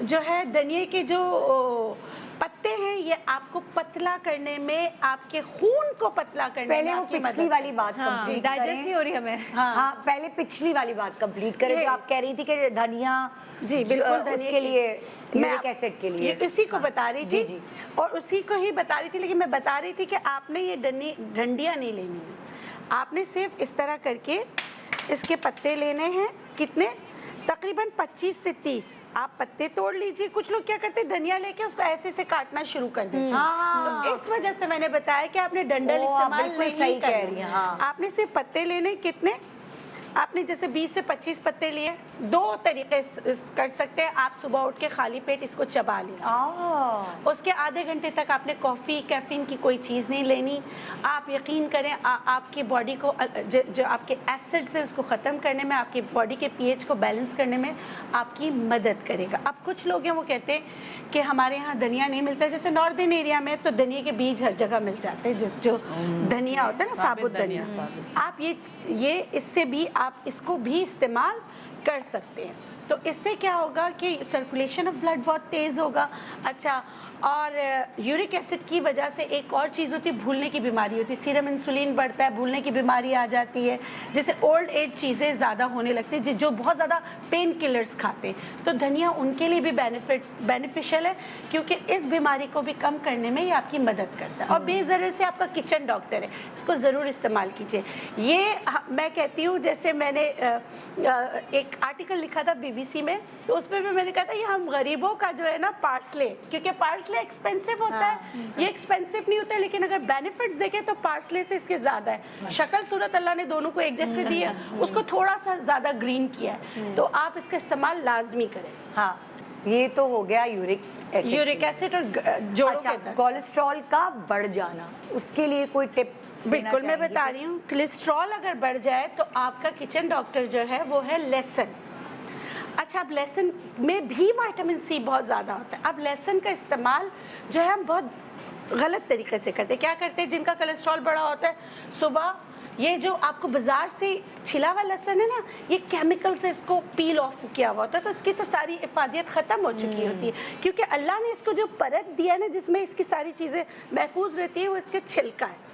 जो है धनिया के जो पत्ते हैं ये आपको पतला करने में, आपके खून को पतला करने पहले में वो आपकी पिछली मदद वाली बात हाँ, कंप्लीट डाइजेस्ट नहीं हो रही हमें। हाँ, पहले पिछली वाली बात कंप्लीट करें जो आप कह रही थी कि धनिया जी बिल्कुल धनिया उसके की- लिए मैं यूरिक एसिड के लिए उसी को बता रही थी। जी। और उसी को ही बता रही थी, लेकिन मैं बता रही थी कि आपने ये डंडियाँ नहीं लेनी है, आपने सिर्फ इस तरह करके इसके पत्ते लेने हैं। कितने? तकरीबन 25 से 30 आप पत्ते तोड़ लीजिए। कुछ लोग क्या करते हैं, धनिया लेके उसको ऐसे से काटना शुरू कर देते हैं। तो इस वजह से मैंने बताया कि आपने डंडल ओ, आप इस्तेमाल बिल्कुल नहीं सही कह करना। रही हैं, हाँ। आपने सिर्फ पत्ते लेने। कितने? आपने जैसे 20 से 25 पत्ते लिए। दो तरीके कर सकते हैं आप। सुबह उठ के खाली पेट इसको चबा लीजिए। उसके आधे घंटे तक आपने कॉफ़ी, कैफीन की कोई चीज़ नहीं लेनी। आप यकीन करें आपकी बॉडी को जो आपके एसिड से उसको ख़त्म करने में, आपकी बॉडी के पीएच को बैलेंस करने में आपकी मदद करेगा। अब कुछ लोग हैं वो कहते हैं कि हमारे यहाँ धनिया नहीं मिलता, जैसे नॉर्दर्न एरिया में तो धनिया के बीज हर जगह मिल जाते हैं, जो धनिया होता है ना, साबुत धनिया। आप ये इससे भी आप इसको भी इस्तेमाल कर सकते हैं। तो इससे क्या होगा कि सर्कुलेशन ऑफ ब्लड बहुत तेज़ होगा। अच्छा, और यूरिक एसिड की वजह से एक और चीज़ होती है, भूलने की बीमारी होती है। सीरम इंसुलिन बढ़ता है, भूलने की बीमारी आ जाती है, जैसे ओल्ड एज चीज़ें ज़्यादा होने लगती हैं, जो बहुत ज़्यादा पेन किलर्स खाते हैं। तो धनिया उनके लिए भी बेनिफिशियल है, क्योंकि इस बीमारी को भी कम करने में ये आपकी मदद करता है। और बेज़रे से आपका किचन डॉक्टर है, इसको ज़रूर इस्तेमाल कीजिए। ये मैं कहती हूँ, जैसे मैंने एक आर्टिकल लिखा था BBC में, तो उसमें भी मैंने कहा था ये हम गरीबों का जो है ना पार्सले, क्योंकि पार्सले एक्सपेंसिव होता है, ये एक्सपेंसिव नहीं होता है, लेकिन अगर बेनिफिट्स देखें तो पार्सले से इसके ज़्यादा है। शक्ल सूरत अल्लाह ने दोनों को एक जैसे दी है, उसको थोड़ा सा ज़्यादा ग्रीन किया है, तो आप इसका इस्तेमाल लाजमी करें। हाँ, ये तो हो गया यूरिक एसिड। यूरिक एसिड और जोड़ों अच्छा, के दर्द। कोलेस्ट्रॉल का बढ़ जाना, उसके लिए कोई टिप? बिल्कुल, मैं बता रही हूँ। कोलेस्ट्रॉल अगर बढ़ जाए तो आपका किचन डॉक्टर जो है वो है लहसुन। अच्छा, अब लहसुन में भी विटामिन C बहुत ज़्यादा होता है। अब लहसुन का इस्तेमाल जो है हम बहुत गलत तरीके से करते हैं। क्या करते हैं, जिनका कोलेस्ट्रॉल बढ़ा होता है, सुबह ये जो आपको बाजार से छिला हुआ लहसुन है ना, ये केमिकल से इसको पील ऑफ किया हुआ होता है, तो इसकी तो सारी इफादियत ख़त्म हो चुकी होती है, क्योंकि अल्लाह ने इसको जो परत दिया ना जिसमें इसकी सारी चीज़ें महफूज रहती है, वो इसके छिलका है।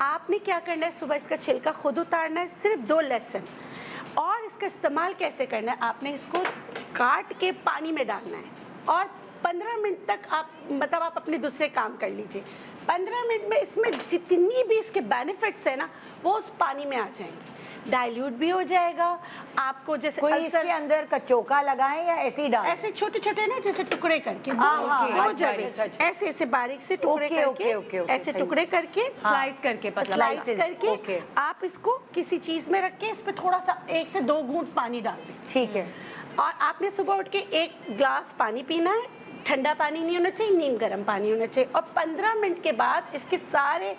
आपने क्या करना है, सुबह इसका छिलका खुद उतारना है, सिर्फ 2 लहसुन। और इसका इस्तेमाल कैसे करना है, आपने इसको काट के पानी में डालना है, और 15 मिनट तक आप मतलब आप अपने दूसरे काम कर लीजिए। 15 मिनट में इसमें जितनी भी इसके बेनिफिट्स है ना, वो उस पानी में आ जाएंगे, डाइल्यूट भी हो जाएगा। आपको जैसे कोई अल्सर, इसके अंदर कचौका लगाएं या ऐसे ही डालें? ऐसे छोटे छोटे ना, जैसे टुकड़े करके हाँ, अच्छा, ऐसे ऐसे बारीक से टुकड़े करके, ऐसे टुकड़े करके स्लाइस करके, पतला स्लाइस slices, करके okay. आप इसको किसी चीज में रख के इस पे थोड़ा सा 1 से 2 घूंट पानी डाल दें। ठीक है। और आपने सुबह उठ के 1 ग्लास पानी पीना है, ठंडा पानी नहीं होना चाहिए, नीम गर्म पानी होना चाहिए। और 15 मिनट के बाद इसके सारे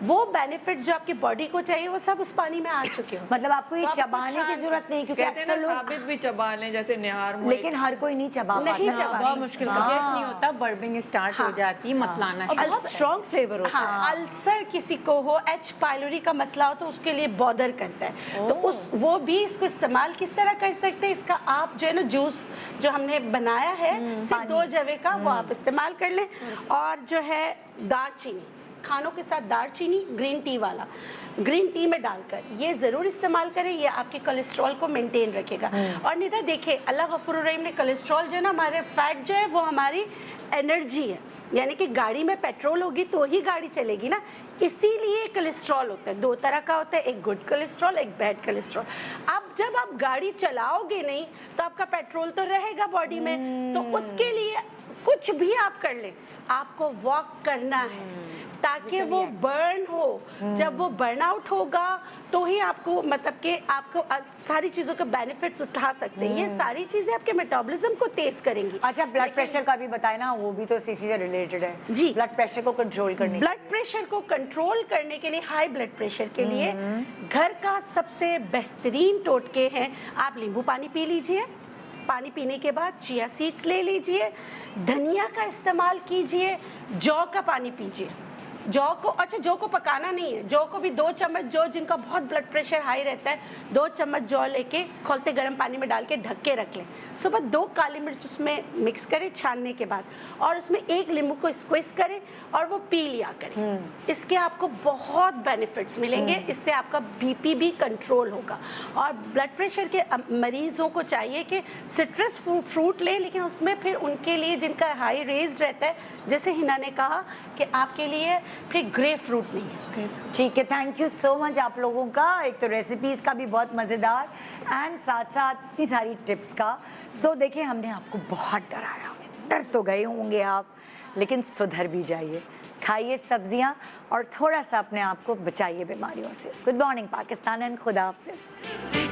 वो बेनिफिट जो आपकी बॉडी को चाहिए वो सब उस पानी में आ चुके हो। मतलब आपको ये तो आपको चबाने की छान- जरूरत नहीं, क्योंकि कहते हैं ना अक्सर लोग, साबित भी चबा लें, जैसे निहार मुए। लेकिन हर कोई नहीं चबा नहीं पाता। चबा बहुत मुश्किल डाइजेस्ट नहीं होता, बर्बिंग स्टार्ट हो जाती है, मतलाना और बहुत स्ट्रॉन्ग फ्लेवर होता है। हाँ, अल्सर किसी को हो, H पाइलोरी का मसला हो तो उसके लिए बॉदर करता है, तो वो भी इसको इस्तेमाल किस तरह कर सकते हैं। इसका आप जो है ना जूस जो हमने बनाया है सिर्फ 2 जवे का, वो आप इस्तेमाल कर लें। और जो है दालचीनी, खानों के साथ दालचीनी ग्रीन टी वाला, ग्रीन टी में डालकर ये ज़रूर इस्तेमाल करें, ये आपके कोलेस्ट्रॉल को मेंटेन रखेगा। और निदा देखिए, अल्लाह गफूर रहीम ने कोलेस्ट्रॉल जो है ना, हमारे फैट जो है वो हमारी एनर्जी है, यानी कि गाड़ी में पेट्रोल होगी तो ही गाड़ी चलेगी ना, इसीलिए कोलेस्ट्रॉल होता है। 2 तरह का होता है, एक गुड कोलेस्ट्रॉल, एक बैड कोलेस्ट्रॉल। अब जब आप गाड़ी चलाओगे नहीं तो आपका पेट्रोल तो रहेगा बॉडी में, तो उसके लिए कुछ भी आप कर लें, आपको वॉक करना है ताकि वो बर्न हो। जब वो बर्न आउट होगा तो ही आपको मतलब कि आपको सारी चीज़ों के बेनिफिट्स उठा सकते हैं। ये सारी चीज़ें आपके मेटाबॉलिज्म को तेज करेंगी। अच्छा, ब्लड प्रेशर का भी बताए ना, वो भी तो इसी से रिलेटेड है जी। ब्लड प्रेशर को कंट्रोल करने ब्लड प्रेशर को कंट्रोल करने के लिए, हाई ब्लड प्रेशर के लिए घर का सबसे बेहतरीन टोटके हैं। आप नींबू पानी पी लीजिए, पानी पीने के बाद चिया सीड्स ले लीजिए, धनिया का इस्तेमाल कीजिए, जौ का पानी पीजिए। जौ को, अच्छा जौ को पकाना नहीं है, जौ को भी 2 चम्मच, जौ जिनका बहुत ब्लड प्रेशर हाई रहता है 2 चम्मच जौ लेके खौलते गर्म पानी में डाल के ढक के रख लें। सुबह 2 काली मिर्च उसमें मिक्स करें छानने के बाद, और उसमें 1 नींबू को स्क्वीज करें और वो पी लिया करें। इसके आपको बहुत बेनिफिट्स मिलेंगे। इससे आपका बीपी भी कंट्रोल होगा। और ब्लड प्रेशर के मरीजों को चाहिए कि सिट्रस फ्रूट लें, लेकिन उसमें फिर उनके लिए जिनका हाई रेज्ड रहता है, जैसे हिना ने कहा कि आपके लिए फिर ग्रेप फ्रूट नहीं है। ठीक है, थैंक यू सो मच आप लोगों का। एक तो रेसिपीज़ का भी बहुत मज़ेदार एंड साथ साथ इतनी सारी टिप्स का। सो देखिए, हमने आपको बहुत डराया, डर तो गए होंगे आप, लेकिन सुधर भी जाइए, खाइए सब्जियां और थोड़ा सा अपने आप को बचाइए बीमारियों से। गुड मॉर्निंग पाकिस्तान एंड खुदा हाफिज़।